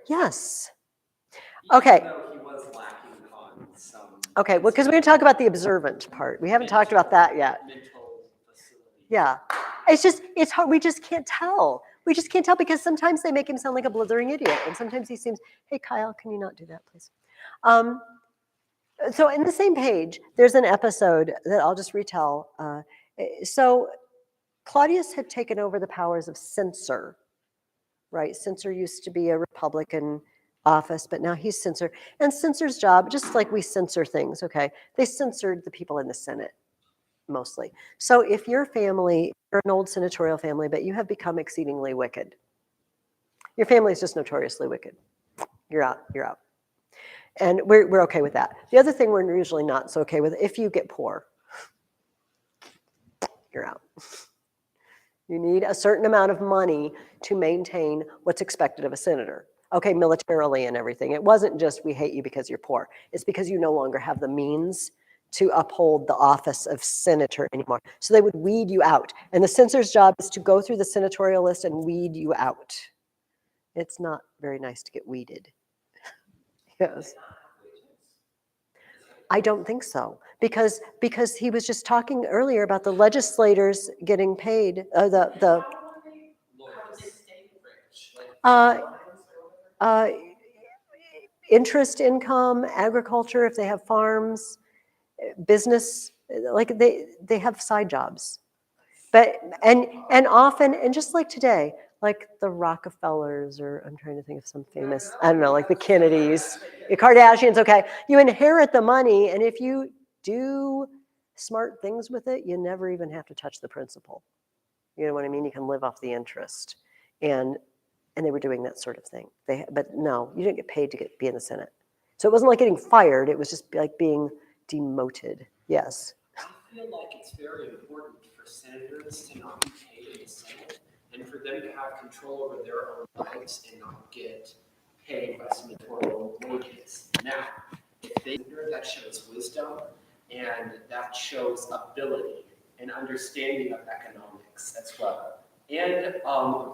Yes. Okay. Even though he was lacking on some. Okay, well, because we're going to talk about the observant part. We haven't talked about that yet. Mental facility. Yeah. It's hard. We just can't tell. We just can't tell because sometimes they make him sound like a blithering idiot. And sometimes he seems, hey, Kyle, can you not do that, please? So in the same page, there's an episode that I'll just retell. So Claudius had taken over the powers of censor, right? Censor used to be a Republican office, but now he's censor. And censor's job, just like we censor things, okay, they censored the people in the Senate mostly. So if your family, you're an old senatorial family, but you have become exceedingly wicked, your family is just notoriously wicked. You're out, you're out. And we're okay with that. The other thing we're usually not so okay with, if you get poor, you're out. You need a certain amount of money to maintain what's expected of a senator. Okay, militarily and everything. It wasn't just we hate you because you're poor. It's because you no longer have the means to uphold the office of senator anymore. So they would weed you out. And the censor's job is to go through the senatorial list and weed you out. It's not very nice to get weeded. Yes. I don't think so, because he was just talking earlier about the legislators getting paid, interest income, agriculture, if they have farms, business, like they have side jobs. But, and often, and just like today, like the Rockefellers, or I'm trying to think of some famous, I don't know, like the Kennedys, the Kardashians, okay. You inherit the money, and if you do smart things with it, you never even have to touch the principal. You know what I mean? You can live off the interest. And they were doing that sort of thing. But no, you didn't get paid to be in the Senate. So it wasn't like getting fired, it was just like being demoted. Yes. I feel like it's very important for senators to not be paid in the Senate and for them to have control over their own lives and not get paid by senatorial wages. Now, if they that shows wisdom and that shows ability and understanding of economics as well. And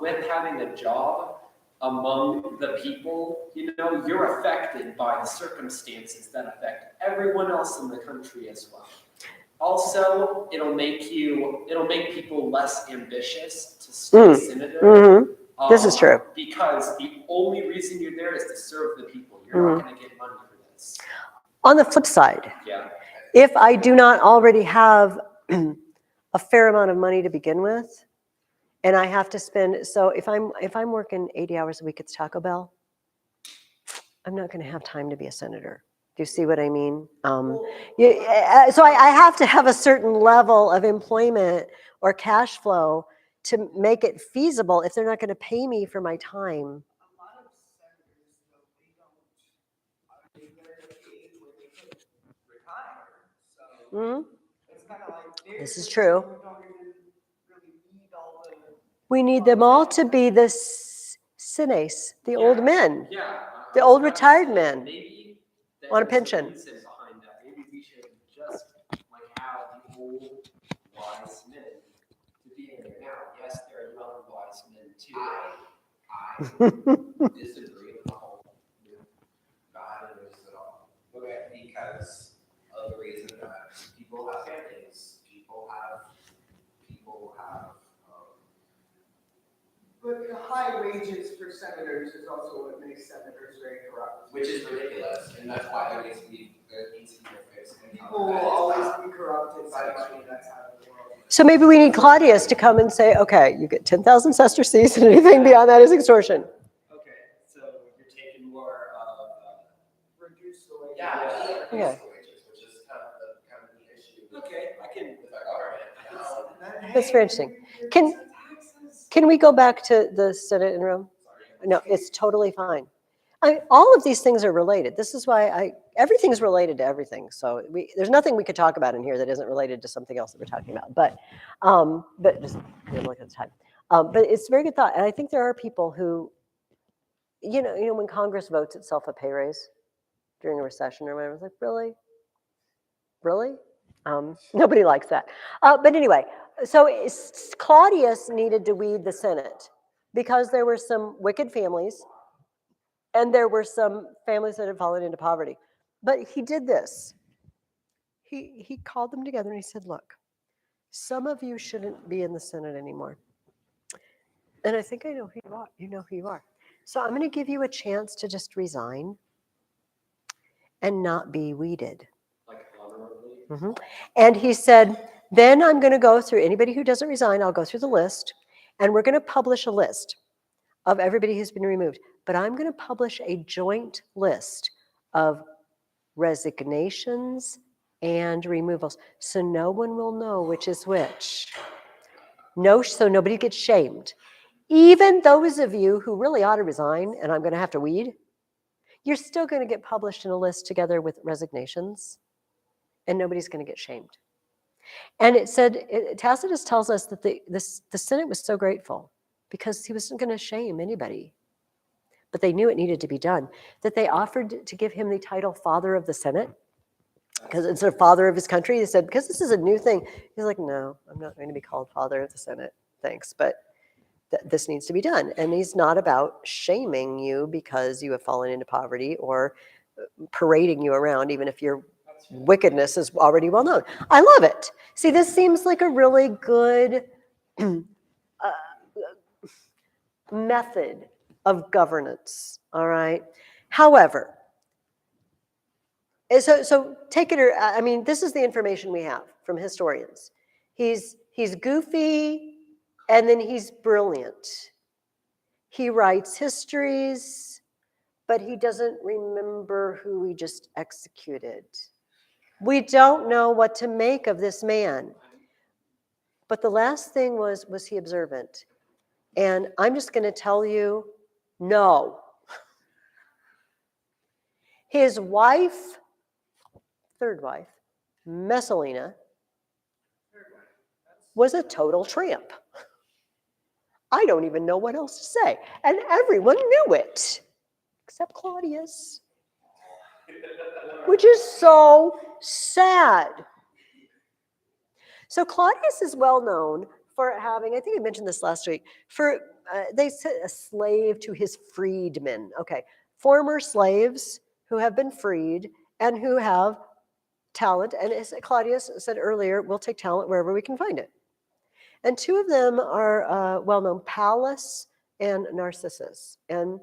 with having a job among the people, you know, you're affected by the circumstances that affect everyone else in the country as well. Also, it'll make people less ambitious to stay senator. Mm-hmm. This is true. Because the only reason you're there is to serve the people. You're not going to get money for this. On the flip side, yeah, if I do not already have a fair amount of money to begin with, and I have to spend, so if I'm working 80 hours a week at Taco Bell, I'm not going to have time to be a senator. Do you see what I mean? So I have to have a certain level of employment or cash flow to make it feasible if they're not going to pay me for my time. A lot of senators, though, they don't, they're at the age where they could retire. So it's kind of like This is true. don't really need all the. We need them all to be the senes, the old men, the old retired men. Maybe on a pension. Behind that. Maybe we should just like have the old wise men to be in there now. Yes, there are young wise men too. I disagree with the whole God and this at all. Okay, because of the reason that people have families, people have but the high wages for senators is also what makes senators very corrupt. Which is ridiculous, and that's why there needs to be a fix. People will always be corrupted by money that's out of the world. So maybe we need Claudius to come and say, okay, you get 10,000 sesterces, and anything beyond that is extortion. Okay, so you're taking more reduce the wages. Yeah, reduce the wages, which is kind of the issue. Okay, I can with our government. That's very interesting. Can we go back to the Senate in Rome? No, it's totally fine. All of these things are related. This is why everything's related to everything. So there's nothing we could talk about in here that isn't related to something else that we're talking about. But just look at the time. But it's a very good thought. And I think there are people who, you know, when Congress votes itself a pay raise during a recession or whatever, it's like, really? Really? Nobody likes that. But anyway, so Claudius needed to weed the Senate because there were some wicked families and there were some families that had fallen into poverty. But he did this. He called them together and he said, look, some of you shouldn't be in the Senate anymore. And I think I know who you are. You know who you are. So I'm going to give you a chance to just resign and not be weeded. Like honorably. Mm-hmm. And he said, then I'm going to go through anybody who doesn't resign, I'll go through the list, and we're going to publish a list of everybody who's been removed. But I'm going to publish a joint list of resignations and removals, so no one will know which is which. No, so nobody gets shamed. Even those of you who really ought to resign, and I'm going to have to weed, you're still going to get published in a list together with resignations, and nobody's going to get shamed. And it said, Tacitus tells us that the Senate was so grateful because he wasn't going to shame anybody. But they knew it needed to be done, that they offered to give him the title Father of the Senate, because instead of Father of his country, they said, because this is a new thing. He's like, no, I'm not going to be called Father of the Senate, thanks, but this needs to be done. And he's not about shaming you because you have fallen into poverty or parading you around, even if your wickedness is already well known. I love it. See, this seems like a really good method of governance, all right? However, so take it, or I mean, this is the information we have from historians. He's goofy, and then he's brilliant. He writes histories, but he doesn't remember who he just executed. We don't know what to make of this man. But the last thing was he observant? And I'm just going to tell you, no. His wife, third wife, Messalina, was a total tramp. I don't even know what else to say. And everyone knew it, except Claudius, which is so sad. So Claudius is well known for having, I think I mentioned this last week, for, they said a slave to his freedmen. Okay, former slaves who have been freed and who have talent. And as Claudius said earlier, we'll take talent wherever we can find it. And two of them are well-known, Pallas and Narcissus. And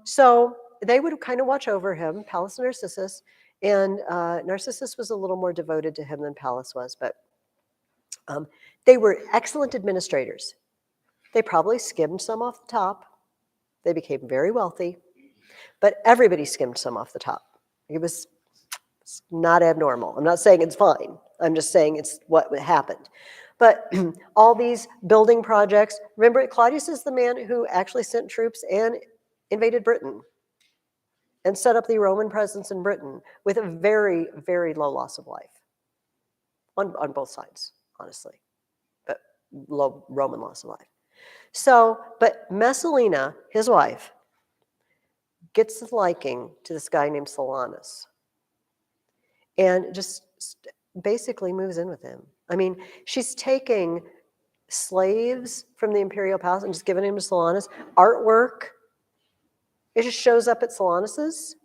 so they would kind of watch over him, Pallas and Narcissus. And Narcissus was a little more devoted to him than Pallas was, but they were excellent administrators. They probably skimmed some off the top. They became very wealthy, but everybody skimmed some off the top. It's not abnormal. I'm not saying it's fine. I'm just saying it's what happened. But all these building projects, remember, Claudius is the man who actually sent troops and invaded Britain and set up the Roman presence in Britain with a very, very low loss of life on both sides, honestly, but low Roman loss of life. So, but Messalina, his wife, gets the liking to this guy named Silanus and just basically moves in with him. I mean, she's taking slaves from the imperial palace and just giving them to Silanus. Artwork, it just shows up at Silanus's.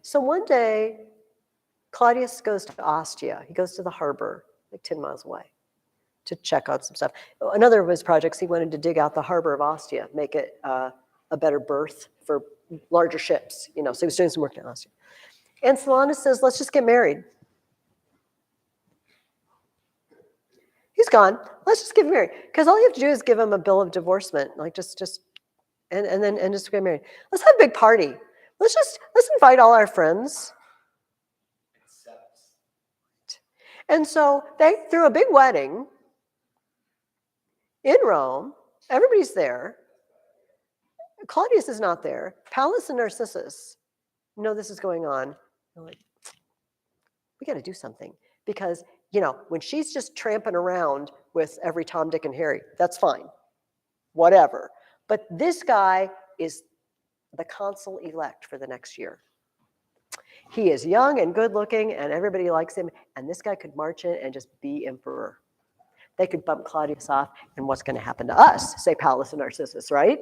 So one day, Claudius goes to Ostia. He goes to the harbor, like 10 miles away, to check on some stuff. Another of his projects, he wanted to dig out the harbor of Ostia, make it a better berth for larger ships, you know, so he was doing some work in Ostia. And Silanus says, let's just get married. He's gone. Let's just get married. Because all you have to do is give him a bill of divorcement, like just and just get married. Let's have a big party. Let's invite all our friends. And so they threw a big wedding in Rome. Everybody's there. Claudius is not there. Pallas and Narcissus know this is going on. They're like, we got to do something. Because, you know, when she's just tramping around with every Tom, Dick, and Harry, that's fine. Whatever. But this guy is the consul elect for the next year. He is young and good looking, and everybody likes him. And this guy could march in and just be emperor. They could bump Claudius off, and what's going to happen to us? Say Pallas and Narcissus, right?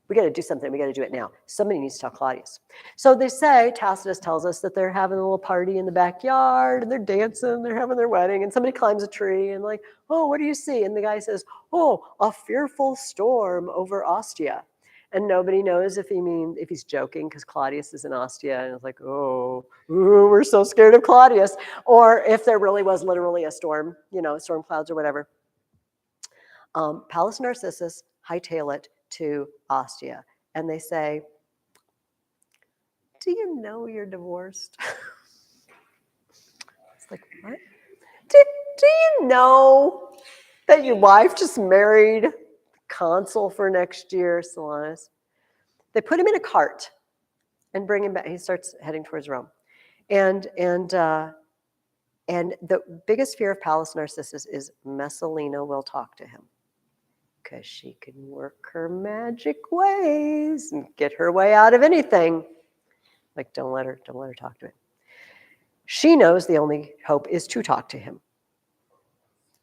We got to do something. We got to do it now. Somebody needs to tell Claudius. So they say, Tacitus tells us that they're having a little party in the backyard, and they're dancing, they're having their wedding, and somebody climbs a tree and like, oh, what do you see? And the guy says, oh, a fearful storm over Ostia. And nobody knows if he's joking because Claudius is in Ostia, and it's like, oh, ooh, we're so scared of Claudius, or if there really was literally a storm, storm clouds or whatever. Pallas and Narcissus hightail it to Ostia, and they say, do you know you're divorced? It's like, what? Do you know that your wife just married the consul for next year, Silanus? They put him in a cart and bring him back. He starts heading towards Rome. And the biggest fear of Pallas Narcissus is Messalina will talk to him, because she can work her magic ways and get her way out of anything. Like, don't let her talk to him. She knows the only hope is to talk to him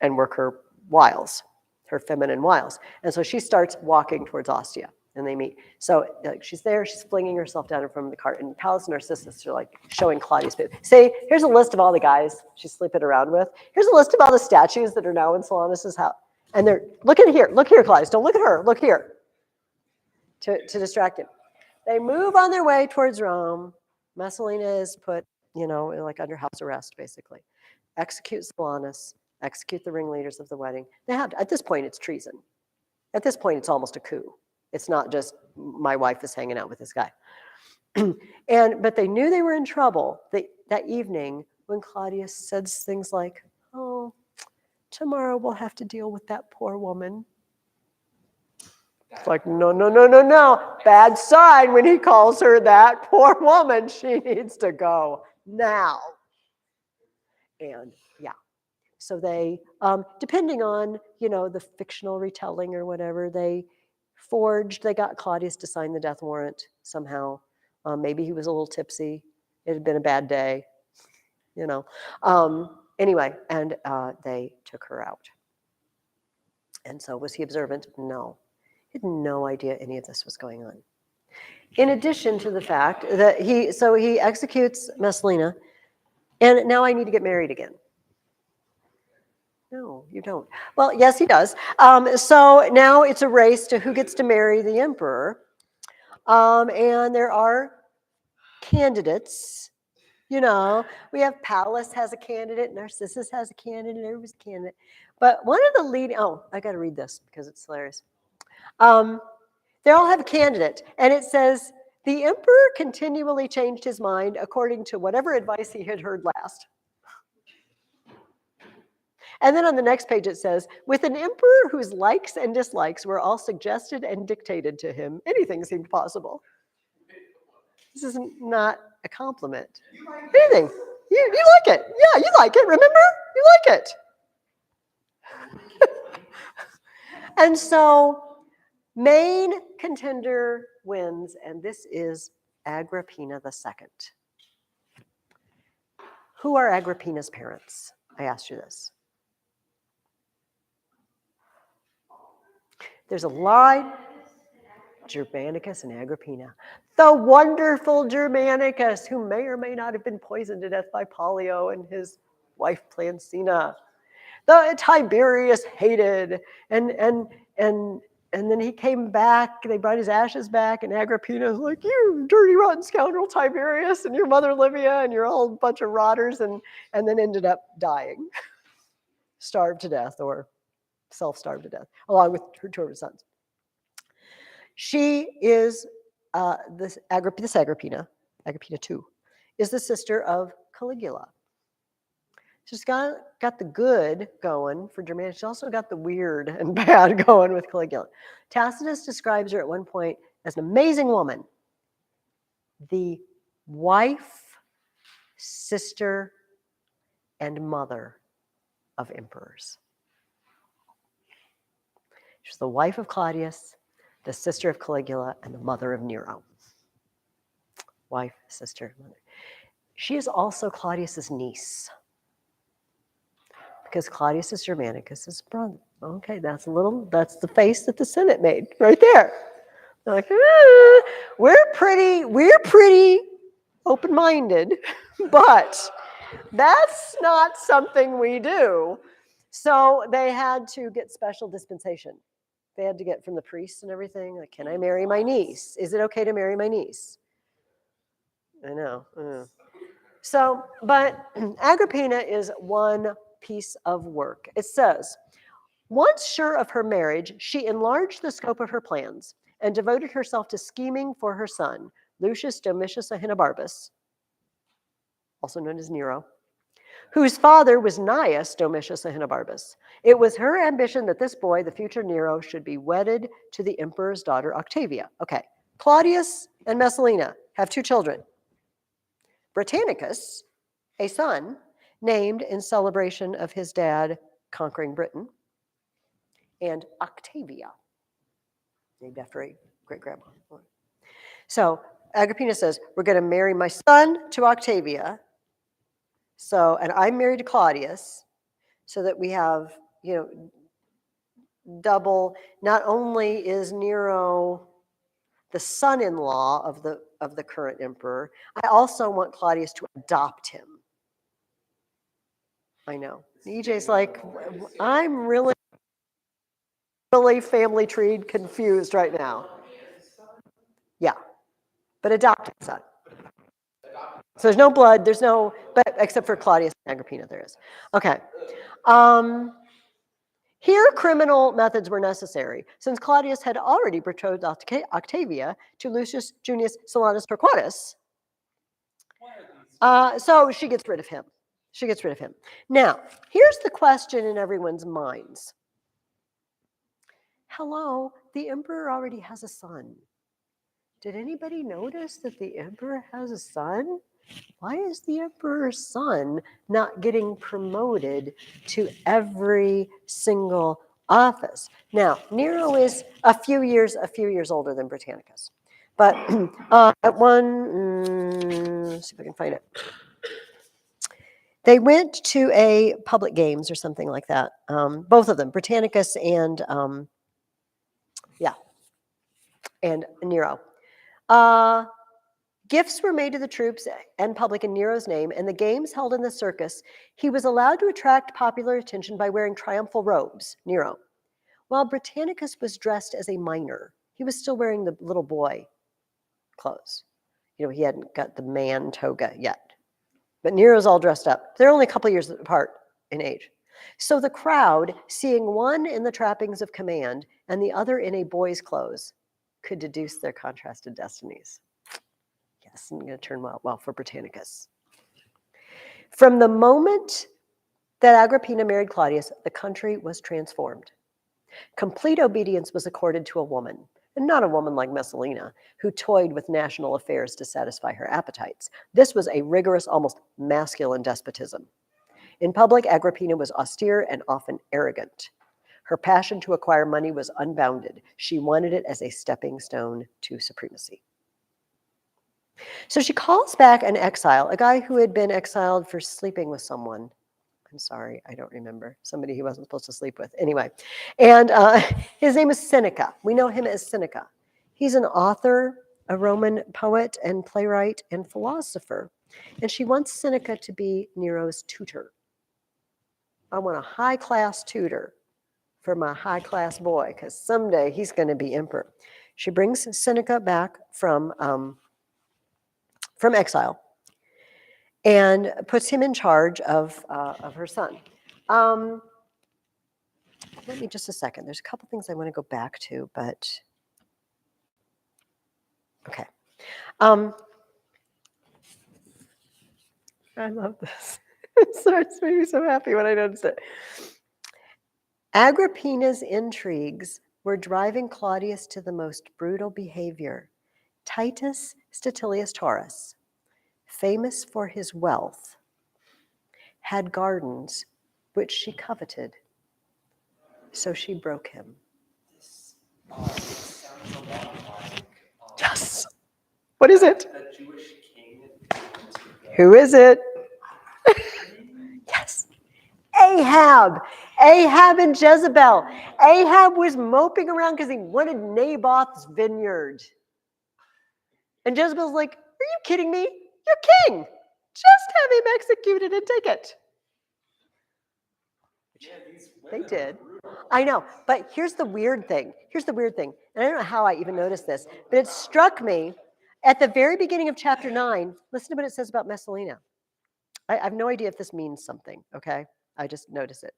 and work her wiles, her feminine wiles. And so she starts walking towards Ostia, and they meet. So she's there, she's flinging herself down in front of the cart, and Pallas and Narcissus are like showing Claudius. Say, here's a list of all the guys she's sleeping around with. Here's a list of all the statues that are now in Silanus's house. And they're, look here, Claudius, don't look at her, look here, to distract him. They move on their way towards Rome. Messalina is put, like under house arrest, basically. Execute Silanus, execute the ringleaders of the wedding. They have, at this point, it's treason. At this point, it's almost a coup. It's not just my wife is hanging out with this guy. But they knew they were in trouble that evening when Claudius said things like, oh, tomorrow we'll have to deal with that poor woman. It's like, no. Bad sign when he calls her that. Poor woman, she needs to go now. And yeah. So they, depending on, the fictional retelling or whatever, they got Claudius to sign the death warrant somehow. Maybe he was a little tipsy. It had been a bad day, Anyway, and they took her out. And so was he observant? No. He had no idea any of this was going on. In addition to the fact that he executes Messalina, and now I need to get married again. No, you don't. Well, yes, he does. So now it's a race to who gets to marry the emperor. And there are candidates. We have Pallas has a candidate, Narcissus has a candidate, everybody's a candidate. But one of the leading, I got to read this because it's hilarious. They all have a candidate, and it says, the emperor continually changed his mind according to whatever advice he had heard last. And then on the next page it says, with an emperor whose likes and dislikes were all suggested and dictated to him, anything seemed possible. This is not a compliment. Anything. You like it. Yeah, you like it, remember? You like it. And so main contender wins, and this is Agrippina II. Who are Agrippina's parents? I asked you this. There's a line, Germanicus and Agrippina. The wonderful Germanicus, who may or may not have been poisoned to death by Pollio and his wife Plancina. The Tiberius hated, and then he came back, they brought his ashes back, and Agrippina's like, you dirty, rotten scoundrel Tiberius, and your mother Livia, and you're all a bunch of rotters, and then ended up dying, starved to death, or self-starved to death, along with her two of her sons. She is, this Agrippina II, is the sister of Caligula. She's got the good going for Germania. She's also got the weird and bad going with Caligula. Tacitus describes her at one point as an amazing woman, the wife, sister, and mother of emperors. She's the wife of Claudius, the sister of Caligula, and the mother of Nero. wife, sister, mother. She is also Claudius's niece. Because Claudius is Germanicus's brother. Okay, that's the face that the Senate made right there. They're like, we're pretty open-minded, but that's not something we do. So they had to get special dispensation. They had to get from the priests and everything, like, can I marry my niece? Is it okay to marry my niece? I know. So, but Agrippina is one piece of work. It says, once sure of her marriage, she enlarged the scope of her plans and devoted herself to scheming for her son, Lucius Domitius Ahenobarbus, also known as Nero, whose father was Gnaeus Domitius Ahenobarbus. It was her ambition that this boy, the future Nero, should be wedded to the emperor's daughter, Octavia. Okay, Claudius and Messalina have 2 children. Britannicus, a son, named in celebration of his dad conquering Britain, and Octavia, named after a great-grandma. So Agrippina says, we're going to marry my son to Octavia, and I'm married to Claudius, so that we have, double. Not only is Nero the son-in-law of the current emperor, I also want Claudius to adopt him. I know. EJ's like, I'm really family tree confused right now. Yeah, but adopted son. So there's no blood, but except for Claudius and Agrippina, there is. Okay. Here, criminal methods were necessary, since Claudius had already betrothed Octavia to Lucius Junius Silanus Torquatus. So she gets rid of him. Now, here's the question in everyone's minds. Hello, the emperor already has a son. Did anybody notice that the emperor has a son? Why is the emperor's son not getting promoted to every single office? Now, Nero is a few years older than Britannicus. But at let's see if I can find it. They went to a public games or something like that. Both of them, Britannicus and Nero. Gifts were made to the troops and public in Nero's name, and the games held in the circus. He was allowed to attract popular attention by wearing triumphal robes, Nero. While Britannicus was dressed as a minor, he was still wearing the little boy clothes. He hadn't got the man toga yet. But Nero's all dressed up. They're only a couple years apart in age. So the crowd, seeing one in the trappings of command and the other in a boy's clothes, could deduce their contrasted destinies. Yes, I'm going to turn well for Britannicus. From the moment that Agrippina married Claudius, the country was transformed. Complete obedience was accorded to a woman, and not a woman like Messalina, who toyed with national affairs to satisfy her appetites. This was a rigorous, almost masculine despotism. In public, Agrippina was austere and often arrogant. Her passion to acquire money was unbounded. She wanted it as a stepping stone to supremacy. So she calls back an exile, a guy who had been exiled for sleeping with someone. I'm sorry, I don't remember. Somebody he wasn't supposed to sleep with. Anyway, and his name is Seneca. We know him as Seneca. He's an author, a Roman poet and playwright and philosopher. And she wants Seneca to be Nero's tutor. I want a high-class tutor for my high-class boy, because someday he's going to be emperor. She brings Seneca back from exile and puts him in charge of her son. Let me just a second. There's a couple things I want to go back to, but okay. I love this. It's made me so happy when I noticed it. Agrippina's intrigues were driving Claudius to the most brutal behavior. Titus Statilius Taurus, famous for his wealth, had gardens which she coveted. So she broke him. This sounds a lot like Yes. What is it? the Jewish Who is it? Yes. Ahab. Ahab and Jezebel. Ahab was moping around because he wanted Naboth's vineyard. And Jezebel's like, are you kidding me? You're king. Just have him executed and take it. They did. I know. But here's the weird thing. Here's the weird thing. And I don't know how I even noticed this, but it struck me at the very beginning of chapter 9. Listen to what it says about Messalina. I have no idea if this means something, okay? I just noticed it.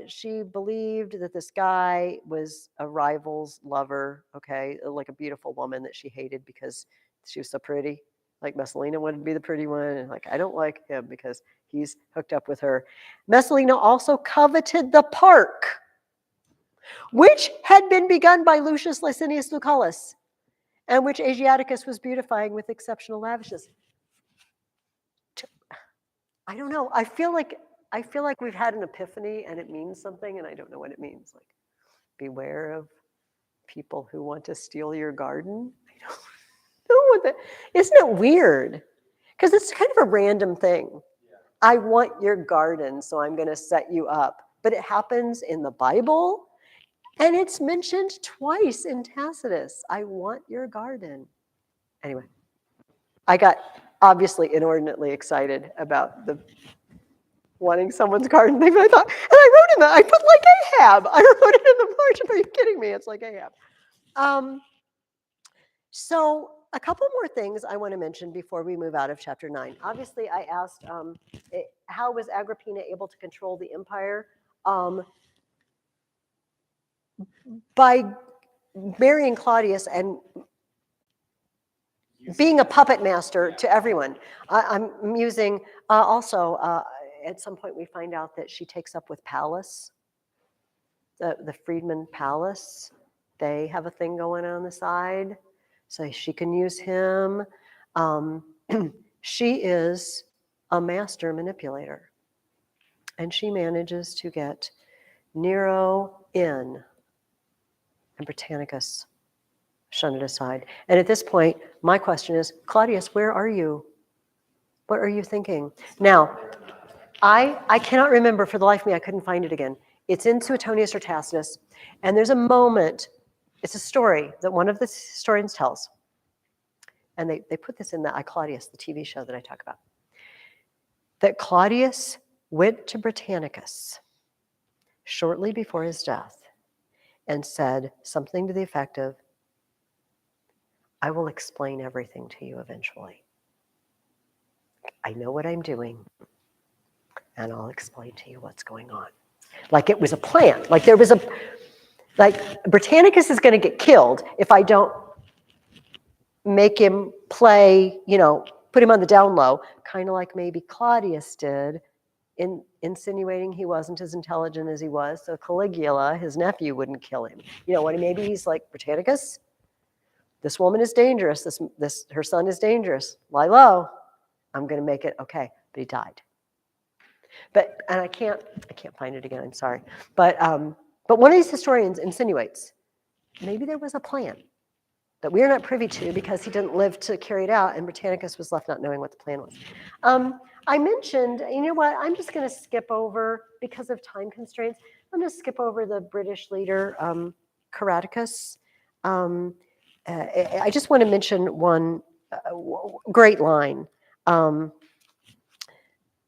She believed that this guy was a rival's lover, okay? Like a beautiful woman that she hated because she was so pretty. Like Messalina wanted to be the pretty one, and like, I don't like him because he's hooked up with her. Messalina also coveted the park, which had been begun by Lucius Licinius Lucullus, and which Asiaticus was beautifying with exceptional lavishness. I don't know. I feel like we've had an epiphany and it means something, and I don't know what it means. Like, beware of people who want to steal your garden. I don't know what that. Isn't it weird? Because it's kind of a random thing. Yeah. I want your garden, so I'm going to set you up. But it happens in the Bible, and it's mentioned twice in Tacitus. I want your garden. Anyway, I got obviously inordinately excited about the wanting someone's garden thing. But I thought, and I put like Ahab. I wrote it in the margin. Are you kidding me? It's like Ahab. So a couple more things I want to mention before we move out of chapter 9. Obviously, I asked, how was Agrippina able to control the empire? By marrying Claudius and being a puppet master to everyone. I'm using, also, at some point we find out that she takes up with Pallas, the freedman Pallas. They have a thing going on the side, so she can use him. She is a master manipulator, and she manages to get Nero in and Britannicus shunned it aside. And at this point, my question is, Claudius, where are you? What are you thinking? Now, I cannot remember for the life of me, I couldn't find it again. It's in Suetonius or Tacitus, and there's a moment, it's a story that one of the historians tells, and they put this in the I, Claudius, the TV show that I talk about, that Claudius went to Britannicus shortly before his death and said something to the effect of, I will explain everything to you eventually. I know what I'm doing, and I'll explain to you what's going on. Like it was a plan. Like there was like Britannicus is going to get killed if I don't make him play, put him on the down low, kind of like maybe Claudius did in insinuating he wasn't as intelligent as he was, so Caligula, his nephew, wouldn't kill him. Maybe he's like, Britannicus, this woman is dangerous. Her son is dangerous. Lie low. I'm going to make it okay. But he died. And I can't find it again. I'm sorry. But one of these historians insinuates maybe there was a plan that we are not privy to because he didn't live to carry it out, and Britannicus was left not knowing what the plan was. I mentioned, you know what? I'm just going to skip over because of time constraints. I'm going to skip over the British leader, Caradicus. I just want to mention one great line.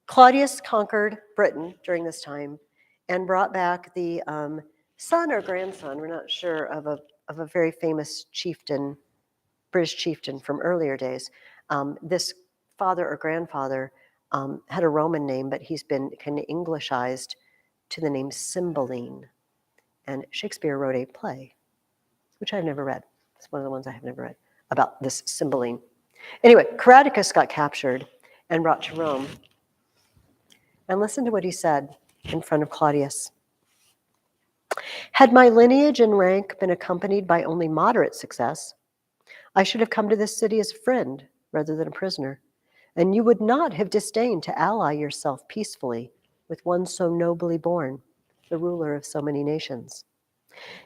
Claudius conquered Britain during this time and brought back the son or grandson, we're not sure, of a very famous chieftain, British chieftain from earlier days. This father or grandfather had a Roman name, but he's been kind of Englishized to the name Cymbeline. And Shakespeare wrote a play, which I've never read. It's one of the ones I have never read, about this Cymbeline. Anyway, Caradicus got captured and brought to Rome. And listen to what he said in front of Claudius. Had my lineage and rank been accompanied by only moderate success, I should have come to this city as a friend rather than a prisoner, and you would not have disdained to ally yourself peacefully with one so nobly born, the ruler of so many nations.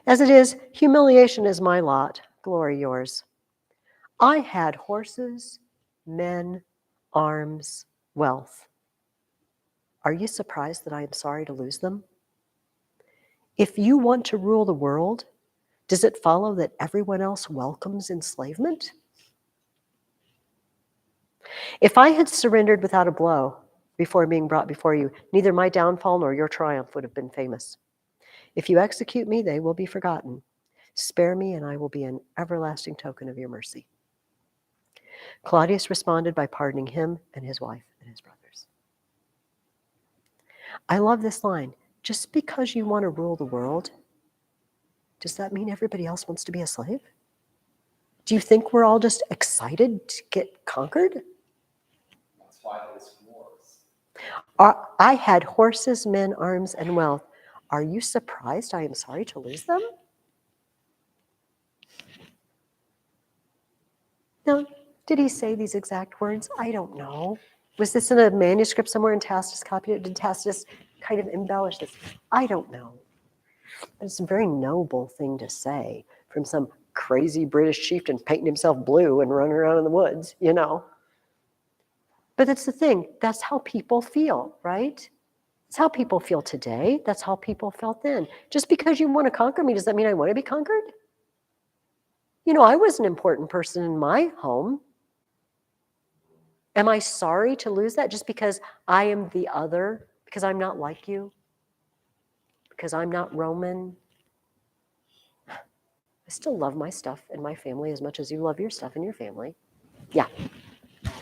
As it is, humiliation is my lot, glory yours. I had horses men, arms, wealth. Are you surprised that I am sorry to lose them? If you want to rule the world, does it follow that everyone else welcomes enslavement? If I had surrendered without a blow before being brought before you, neither my downfall nor your triumph would have been famous. If you execute me, they will be forgotten. Spare me, and I will be an everlasting token of your mercy. Claudius responded by pardoning him and his wife and his brothers. I love this line. Just because you want to rule the world, does that mean everybody else wants to be a slave? Do you think we're all just excited to get conquered? That's why there's wars. I had horses, men, arms, and wealth. Are you surprised I am sorry to lose them? Now, did he say these exact words? I don't know. Was this in a manuscript somewhere and Tacitus copied it? Did Tacitus kind of embellish this? I don't know. But it's a very noble thing to say from some crazy British chieftain painting himself blue and running around in the woods, you know. But that's the thing. That's how people feel, right? That's how people feel today. That's how people felt then. Just because you want to conquer me, does that mean I want to be conquered? You know, I was an important person in my home. Am I sorry to lose that just because I am the other? Because I'm not like you? Because I'm not Roman? I still love my stuff and my family as much as you love your stuff and your family. Yeah. At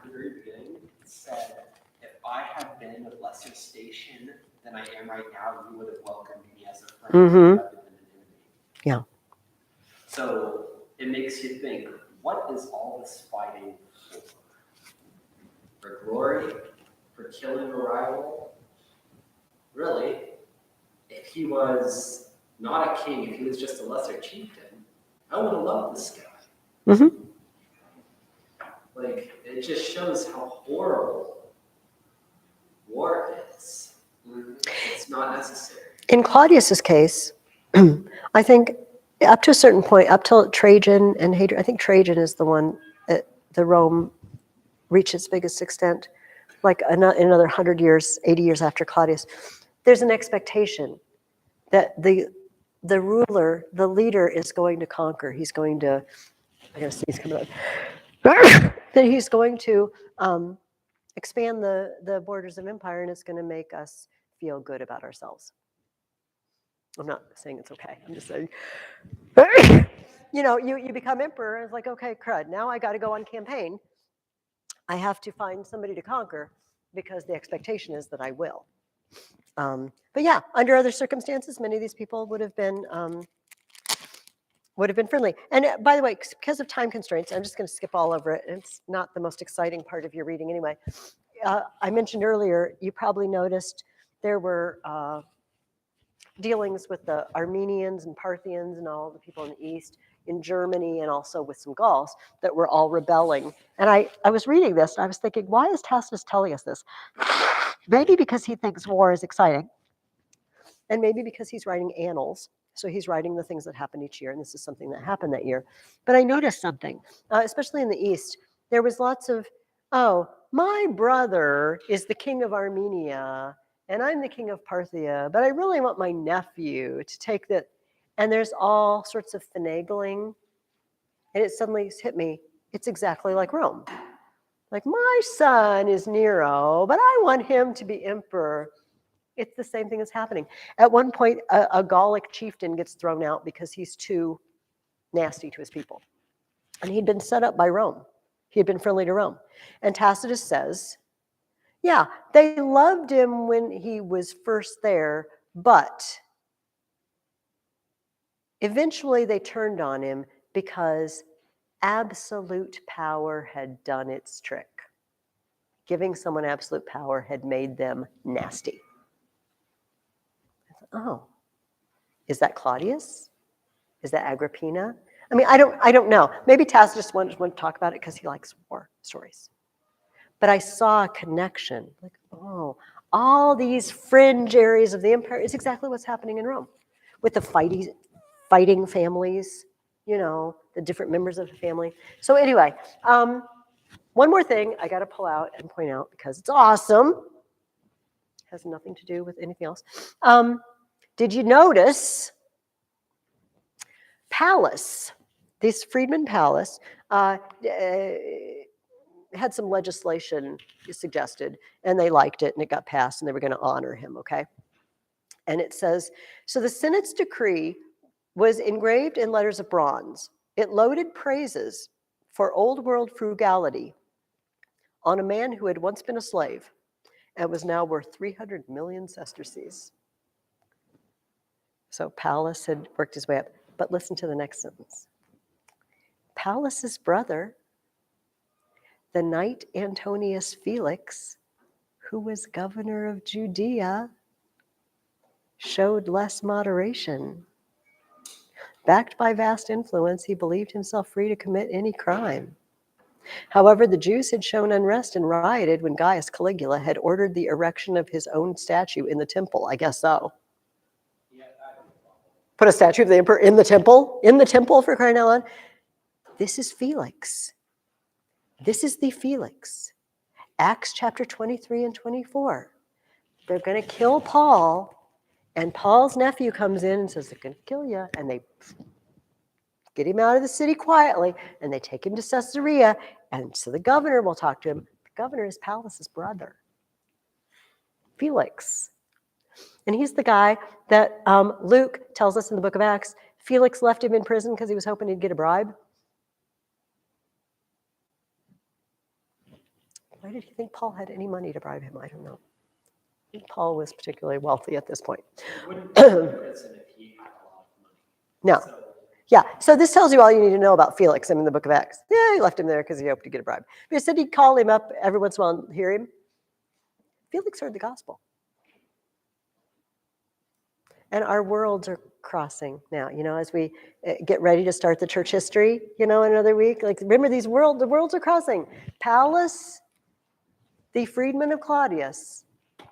the very beginning, it said, if I had been of lesser station than I am right now, you would have welcomed me as a friend rather than an enemy. Yeah. So it makes you think, what is all this fighting for? For glory? For killing a rival? Really, if he was not a king, if he was just a lesser chieftain, I would have loved this guy. Mm-hmm. Like, it just shows how horrible war is. It's not necessary. In Claudius's case, I think up to a certain point, up till Trajan and Hadrian, I think Trajan is the one that the Rome reached its biggest extent, like another 100 years, 80 years after Claudius. There's an expectation that the ruler, the leader is going to conquer. He's going to, I gotta see he's coming up. That he's going to expand the borders of empire, and it's going to make us feel good about ourselves. I'm not saying it's okay. I'm just saying, you know, you become emperor, and it's like, okay, crud, now I got to go on campaign. I have to find somebody to conquer because the expectation is that I will. But yeah, under other circumstances, many of these people would have been friendly. And by the way, because of time constraints, I'm just going to skip all over it. It's not the most exciting part of your reading anyway. I mentioned earlier, you probably noticed there were dealings with the Armenians and Parthians and all the people in the East, in Germany, and also with some Gauls that were all rebelling. And I was reading this, and I was thinking, why is Tacitus telling us this? Maybe because he thinks war is exciting, and maybe because he's writing annals. So he's writing the things that happen each year, and this is something that happened that year. But I noticed something, especially in the East. There was lots of, oh, my brother is the king of Armenia, and I'm the king of Parthia, but I really want my nephew to take the, and there's all sorts of finagling. And it suddenly hit me, it's exactly like Rome. Like, my son is Nero, but I want him to be emperor. It's the same thing that's happening. At one point, a Gallic chieftain gets thrown out because he's too nasty to his people. And he'd been set up by Rome. He had been friendly to Rome. And Tacitus says, yeah, they loved him when he was first there, but eventually they turned on him because absolute power had done its trick. Giving someone absolute power had made them nasty. Oh, is that Claudius? Is that Agrippina? I mean, I don't know. Maybe Tacitus wanted to talk about it because he likes war stories. But I saw a connection. Like, oh, all these fringe areas of the empire is exactly what's happening in Rome, with the fighting families, you know, the different members of the family. So anyway, One more thing I got to pull out and point out because it's awesome. Has nothing to do with anything else. Did you notice Pallas, this Freedman Pallas, had some legislation suggested, and they liked it, and it got passed, and they were going to honor him, okay? And it says, so the Senate's decree was engraved in letters of bronze. It loaded praises for old world frugality on a man who had once been a slave and was now worth 300 million sesterces. So Pallas had worked his way up. But listen to the next sentence. Pallas's brother, the knight Antonius Felix, who was governor of Judea, showed less moderation. Backed by vast influence, he believed himself free to commit any crime. However, the Jews had shown unrest and rioted when Gaius Caligula had ordered the erection of his own statue in the temple. I guess so. Put a statue of the emperor in the temple? In the temple, for crying out loud? This is Felix. This is the Felix. Acts chapter 23 and 24. They're going to kill Paul, and Paul's nephew comes in and says, they're going to kill you. And they get him out of the city quietly, and they take him to Caesarea. And so the governor will talk to him. The governor is Pallas's brother, Felix. And he's the guy that Luke tells us in the book of Acts, Felix left him in prison because he was hoping he'd get a bribe. Why did he think Paul had any money to bribe him? I don't know. I think Paul was particularly wealthy at this point. No. Yeah, so this tells you all you need to know about Felix in the book of Acts. Yeah, he left him there because he hoped to get a bribe. But he said he'd call him up every once in a while and hear him. Felix heard the gospel. And our worlds are crossing now, as we get ready to start the church history, in another week. Like, remember the worlds are crossing. Pallas, the freedman of Claudius,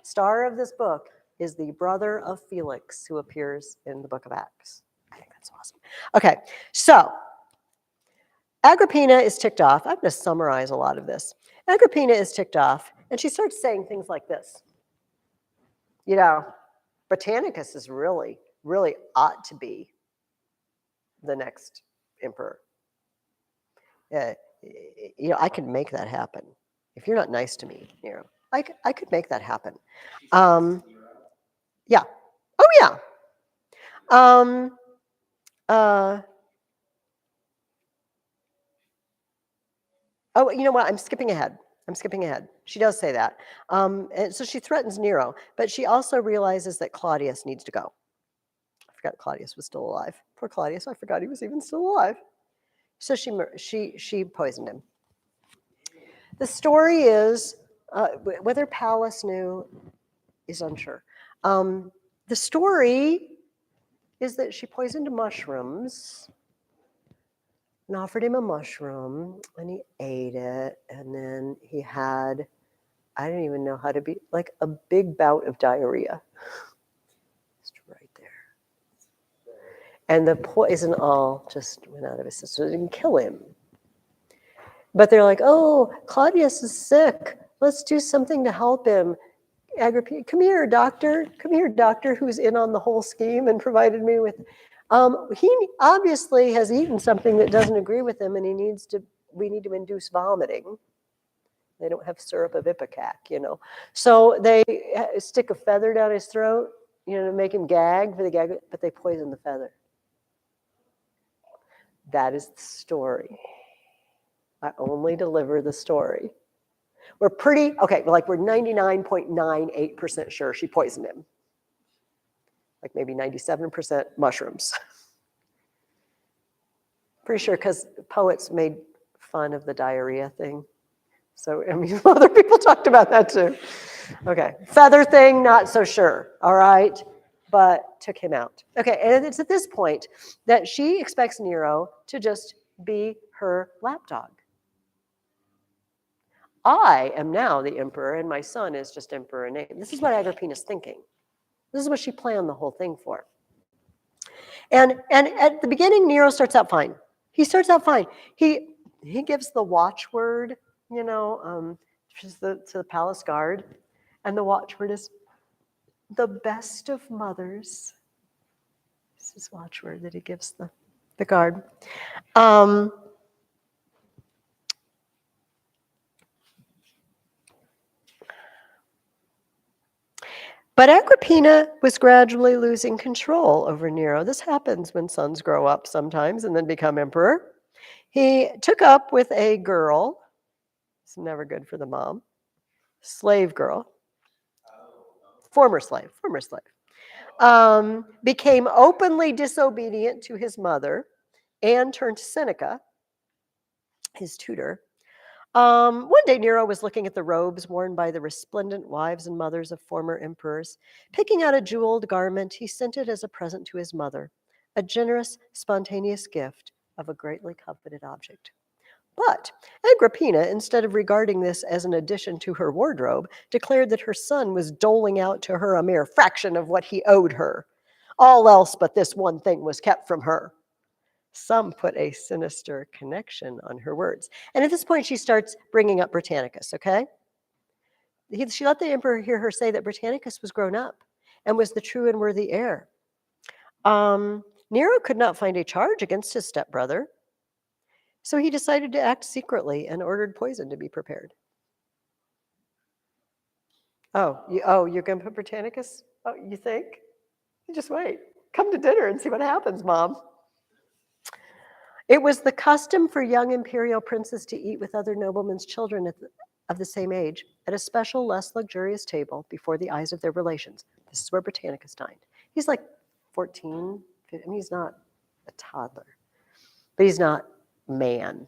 star of this book, is the brother of Felix who appears in the book of Acts. I think that's awesome. Okay, so Agrippina is ticked off. I'm going to summarize a lot of this. Agrippina is ticked off, and she starts saying things like this. Britannicus is really, really ought to be the next emperor. I could make that happen. If you're not nice to me, I could make that happen. Yeah. Oh, yeah. You know what? I'm skipping ahead. She does say that. And so she threatens Nero, but she also realizes that Claudius needs to go. I forgot Claudius was still alive. Poor Claudius, I forgot he was even still alive. So she poisoned him. The story is, whether Pallas knew is unsure. The story is that she poisoned mushrooms and offered him a mushroom, and he ate it, and then he had, I don't even know how to be, like a big bout of diarrhea. Just right there. And the poison all just went out of his system. It didn't kill him. But they're like, oh, Claudius is sick. Let's do something to help him. Agrippina, come here, doctor, who's in on the whole scheme and provided me with. He obviously has eaten something that doesn't agree with him, and we need to induce vomiting. They don't have syrup of ipecac, So they stick a feather down his throat, to make him gag, but they poison the feather. That is the story. I only deliver the story. We're 99.98% sure she poisoned him. Like maybe 97% mushrooms. Pretty sure because poets made fun of the diarrhea thing. So, other people talked about that too. Okay, feather thing, not so sure, all right? But took him out. Okay, and it's at this point that she expects Nero to just be her lapdog. I am now the emperor, and my son is just emperor in name. This is what Agrippina's thinking. This is what she planned the whole thing for. And at the beginning, Nero starts out fine. He starts out fine. He gives the watchword you know, to the palace guard, and the watchword is the best of mothers. This is watchword that he gives the guard. Um, But Agrippina was gradually losing control over Nero. This happens when sons grow up sometimes and then become emperor. He took up with a girl. It's never good for the mom. Slave girl. Former slave. Became openly disobedient to his mother and turned to Seneca, his tutor. One day, Nero was looking at the robes worn by the resplendent wives and mothers of former emperors. Picking out a jeweled garment, he sent it as a present to his mother, a generous, spontaneous gift of a greatly coveted object. But Agrippina, instead of regarding this as an addition to her wardrobe, declared that her son was doling out to her a mere fraction of what he owed her. All else but this one thing was kept from her. Some put a sinister connection on her words. And at this point, she starts bringing up Britannicus, okay? She let the emperor hear her say that Britannicus was grown up and was the true and worthy heir. Nero could not find a charge against his stepbrother, so he decided to act secretly and ordered poison to be prepared. You're going to put Britannicus? Oh, you think? You just wait. Come to dinner and see what happens, Mom. It was the custom for young imperial princes to eat with other noblemen's children of the same age at a special, less luxurious table before the eyes of their relations. This is where Britannicus dined. He's like 14. I mean, he's not a toddler, but he's not man.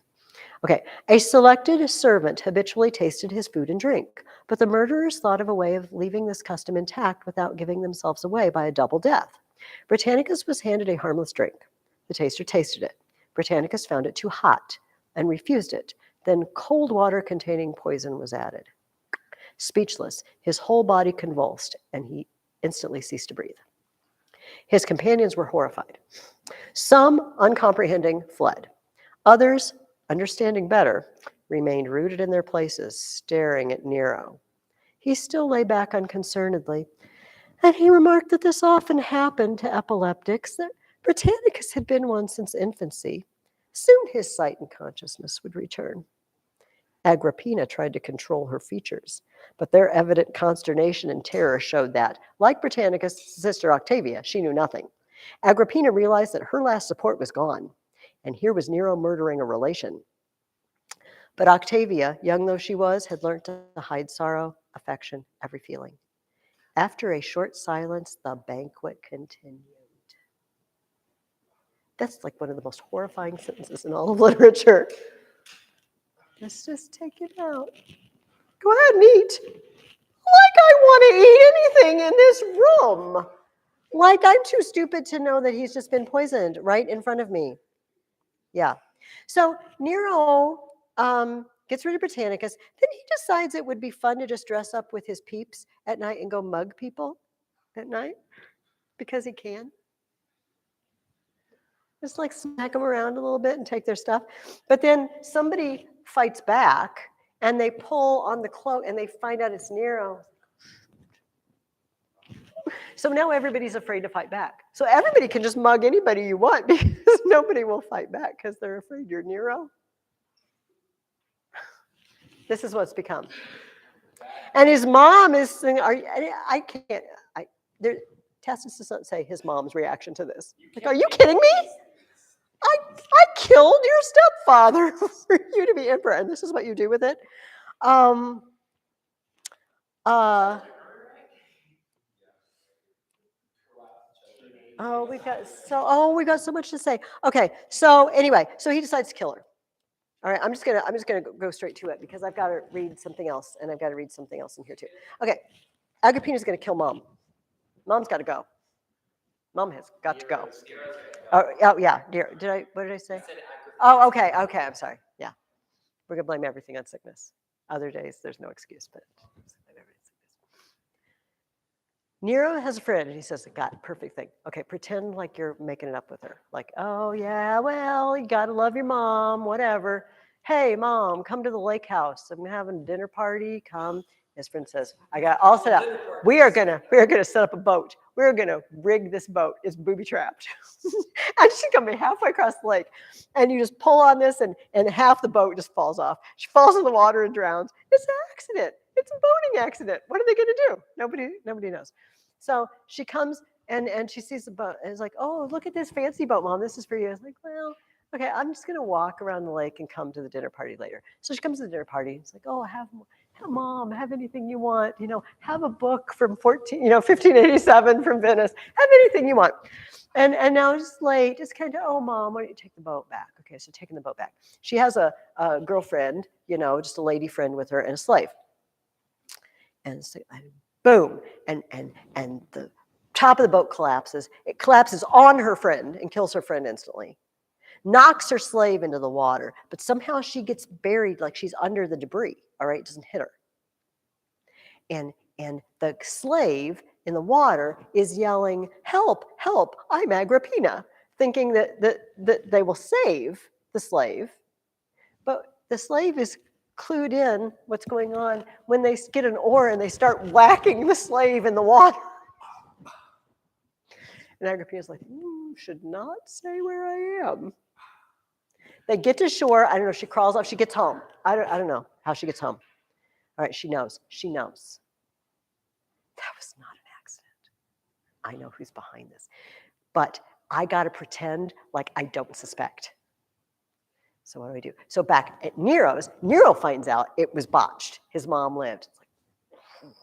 Okay, a selected servant habitually tasted his food and drink, but the murderers thought of a way of leaving this custom intact without giving themselves away by a double death. Britannicus was handed a harmless drink. The taster tasted it. Britannicus found it too hot and refused it. Then cold water containing poison was added. Speechless, his whole body convulsed, and he instantly ceased to breathe. His companions were horrified. Some, uncomprehending, fled. Others, understanding better, remained rooted in their places, staring at Nero. He still lay back unconcernedly, and he remarked that this often happened to epileptics, that Britannicus had been one since infancy. Soon his sight and consciousness would return. Agrippina tried to control her features, but their evident consternation and terror showed that, like Britannicus' sister Octavia, she knew nothing. Agrippina realized that her last support was gone, and here was Nero murdering a relation. But Octavia, young though she was, had learned to hide sorrow, affection, every feeling. After a short silence, the banquet continued. That's like one of the most horrifying sentences in all of literature. Let's just take it out. Go ahead and eat. Like I want to eat anything in this room. Like I'm too stupid to know that he's just been poisoned right in front of me. Yeah. So Nero gets rid of Britannicus. Then he decides it would be fun to just dress up with his peeps at night and go mug people at night because he can. Just like smack them around a little bit and take their stuff. But then somebody fights back and they pull on the cloak and they find out it's Nero. So now everybody's afraid to fight back. So everybody can just mug anybody you want because nobody will fight back because they're afraid you're Nero. This is what's become. And his mom is saying, I can't, Tacitus doesn't say his mom's reaction to this. Like, are you kidding me? I killed your stepfather for you to be emperor, and this is what you do with it. We got so much to say. Okay, so anyway, so he decides to kill her. All right, I'm just gonna go straight to it because I've got to read something else, and I've got to read something else in here too. Okay, Agrippina's gonna kill Mom. Mom's got to go. Mom has got to go. Oh yeah, dear. What did I say? Oh, okay. I'm sorry. Yeah, we're gonna blame everything on sickness. Other days, there's no excuse, but Nero has a friend, and he says, "God, perfect thing. Okay, pretend like you're making it up with her. Like, oh yeah, well, you gotta love your mom, whatever. hey, Mom, come to the lake house. I'm having a dinner party. Come. His friend says, I got all set up. We are gonna set up a boat. We're gonna rig this boat. It's booby trapped. And she's gonna be halfway across the lake. And you just pull on this and half the boat just falls off. She falls in the water and drowns. It's an accident. It's a boating accident. What are they gonna do? Nobody knows. So she comes and she sees the boat and is like, oh, look at this fancy boat, Mom. This is for you. I was like, well, okay, I'm just gonna walk around the lake and come to the dinner party later. So she comes to the dinner party. It's like, oh, Mom, have anything you want. Have a book from 1587 from Venice. Have anything you want. And now it's late. It's kind of, oh, Mom, why don't you take the boat back? Okay, so taking the boat back. She has a girlfriend, just a lady friend with her and a slave. And so, boom, and the top of the boat collapses. It collapses on her friend and kills her friend instantly. Knocks her slave into the water, but somehow she gets buried like she's under the debris, all right? It doesn't hit her. And the slave in the water is yelling, help, help, I'm Agrippina, thinking that they will save the slave. But the slave is clued in what's going on when they get an oar and they start whacking the slave in the water. And Agrippina's like, should not say where I am. They get to shore. I don't know. She crawls up. She gets home. I don't know how she gets home. All right. She knows. That was not an accident. I know who's behind this. But I got to pretend like I don't suspect. So what do? So back at Nero's, Nero finds out it was botched. His mom lived. It's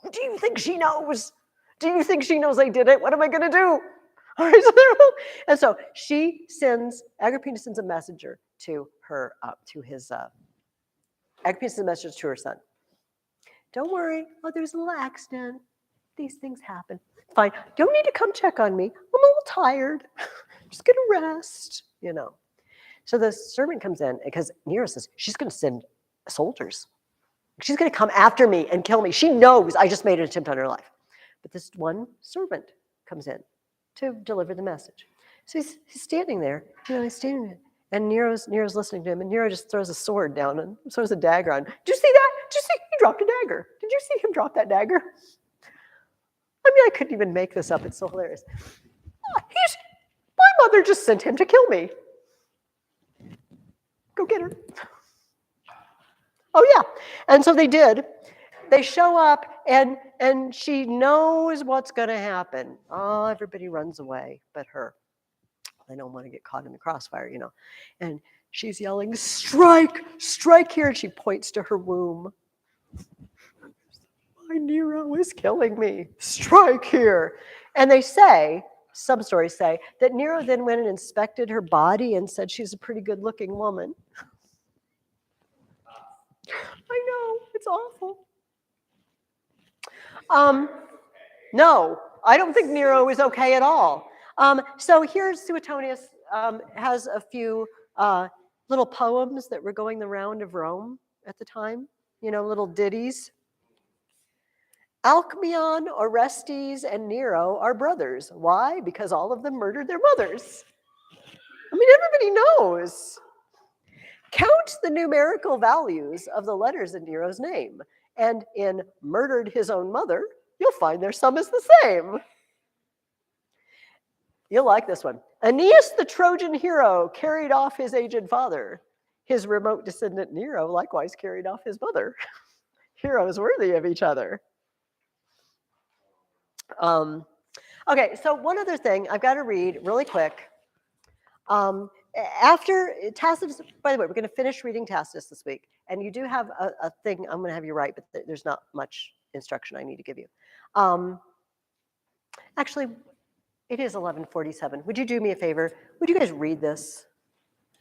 like, do you think she knows? Do you think she knows I did it? What am I going to do? All right, and so Agrippina sends a messenger to her, Agrippina sends a message to her son. Don't worry, there's a little accident. These things happen. Fine, don't need to come check on me. I'm a little tired. Just gonna rest, So the servant comes in because Nero says she's gonna send soldiers. She's gonna come after me and kill me. She knows I just made an attempt on her life. But this one servant comes in to deliver the message. So he's standing there, and Nero's listening to him, and Nero just throws a sword down and throws a dagger on. Did you see that? Did you see he dropped a dagger? Did you see him drop that dagger? I mean, I couldn't even make this up. It's so hilarious. My mother just sent him to kill me. Go get her. Oh yeah, and so they did. They show up, and she knows what's going to happen. Oh, everybody runs away but her. They don't want to get caught in the crossfire, And she's yelling, strike, strike here. And she points to her womb. My Nero is killing me. Strike here. And some stories say, that Nero then went and inspected her body and said she's a pretty good-looking woman. I know, it's awful. No, I don't think Nero is okay at all. So here Suetonius has a few little poems that were going the round of Rome at the time, little ditties. Alcmaeon, Orestes, and Nero are brothers. Why? Because all of them murdered their mothers. I mean, everybody knows. Count the numerical values of the letters in Nero's name, and in murdered his own mother, you'll find their sum is the same. You'll like this one. Aeneas, the Trojan hero, carried off his aged father. His remote descendant Nero likewise carried off his mother. Heroes worthy of each other. Okay, so one other thing I've got to read really quick. After Tacitus, by the way, we're going to finish reading Tacitus this week. And you do have a thing I'm going to have you write, but there's not much instruction I need to give you. Actually, it is 11:47. Would you do me a favor? Would you guys read this?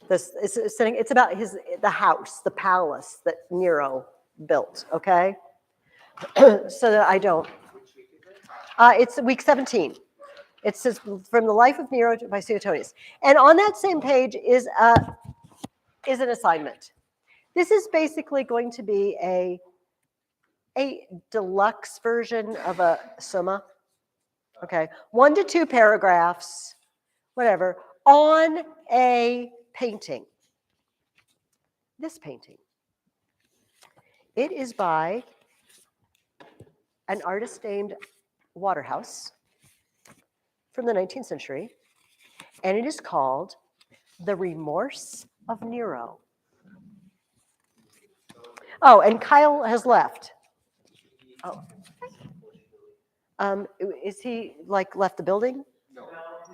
It's about the house, the palace that Nero built, okay? So that I don't. It's week 17. It says, From the Life of Nero by Suetonius. And on that same page is an assignment. This is basically going to be a deluxe version of a summa. Okay, 1 to 2 paragraphs, whatever, on a painting. this painting. It is by an artist named Waterhouse from the 19th century, and it is called The Remorse of Nero. Oh, and Kyle has left. Oh. Is he like left the building? No.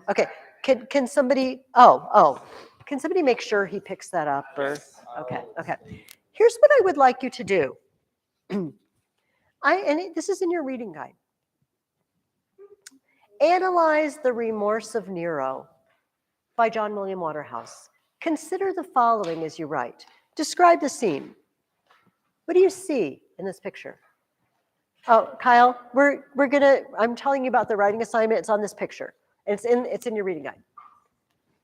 Okay. Can somebody? Can somebody make sure he picks that up? Or Yes, okay. Here's what I would like you to do. This is in your reading guide. Analyze The Remorse of Nero by John William Waterhouse. Consider the following as you write. Describe the scene. What do you see in this picture? Oh, Kyle, I'm telling you about the writing assignment. It's on this picture. It's in your reading guide.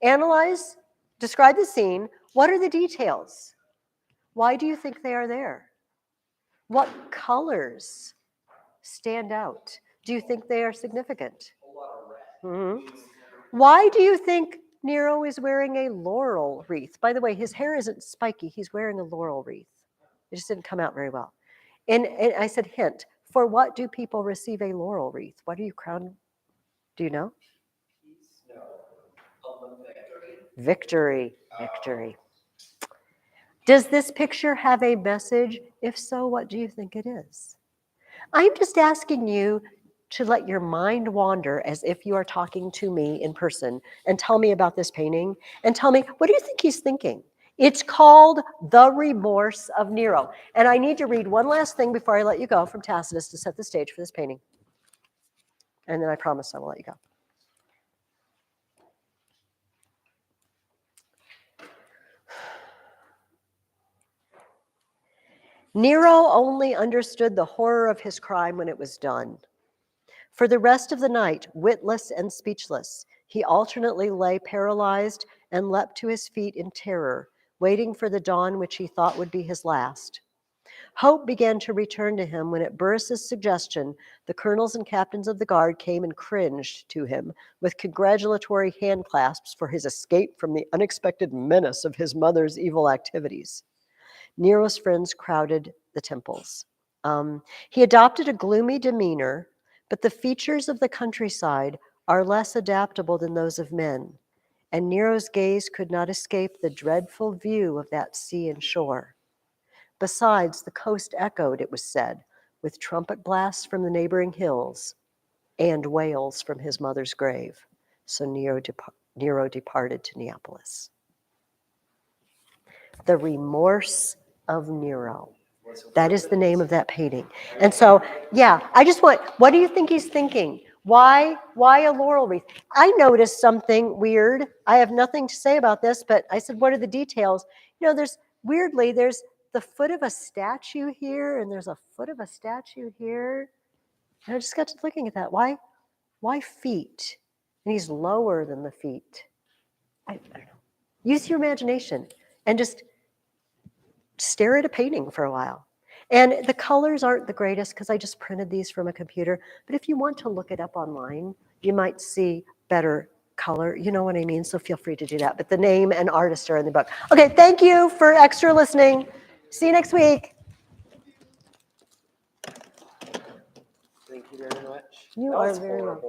Analyze, describe the scene. What are the details? Why do you think they are there? What colors stand out? Do you think they are significant? A lot of red. Mhm. Why do you think Nero is wearing a laurel wreath? By the way, his hair isn't spiky. He's wearing a laurel wreath. It just didn't come out very well. And I said, hint, for what do people receive a laurel wreath? What are you crowned? Do you know? Victory. Does this picture have a message? If so, what do you think it is? I'm just asking you to let your mind wander as if you are talking to me in person and tell me about this painting and tell me, what do you think he's thinking? It's called The Remorse of Nero. And I need to read one last thing before I let you go from Tacitus to set the stage for this painting. And then I promise I will let you go. Nero only understood the horror of his crime when it was done. For the rest of the night, witless and speechless, he alternately lay paralyzed and leapt to his feet in terror, waiting for the dawn which he thought would be his last. Hope began to return to him when at Burrus's suggestion, the colonels and captains of the guard came and cringed to him with congratulatory handclasps for his escape from the unexpected menace of his mother's evil activities. Nero's friends crowded the temples. He adopted a gloomy demeanor, but the features of the countryside are less adaptable than those of men, and Nero's gaze could not escape the dreadful view of that sea and shore. Besides, the coast echoed, it was said, with trumpet blasts from the neighboring hills and wails from his mother's grave. So Nero departed to Neapolis. The Remorse of Nero. That is the name of that painting. And so, what do you think he's thinking? Why a laurel wreath? I noticed something weird. I have nothing to say about this, but I said, what are the details? There's the foot of a statue here, and there's a foot of a statue here. And I just got to looking at that. Why feet? And he's lower than the feet. I don't know. Use your imagination and just stare at a painting for a while. And the colors aren't the greatest because I just printed these from a computer. But if you want to look it up online, you might see better color. You know what I mean? So feel free to do that. But the name and artist are in the book. Okay, thank you for extra listening. See you next week. Thank you very much. You That are was very horrible.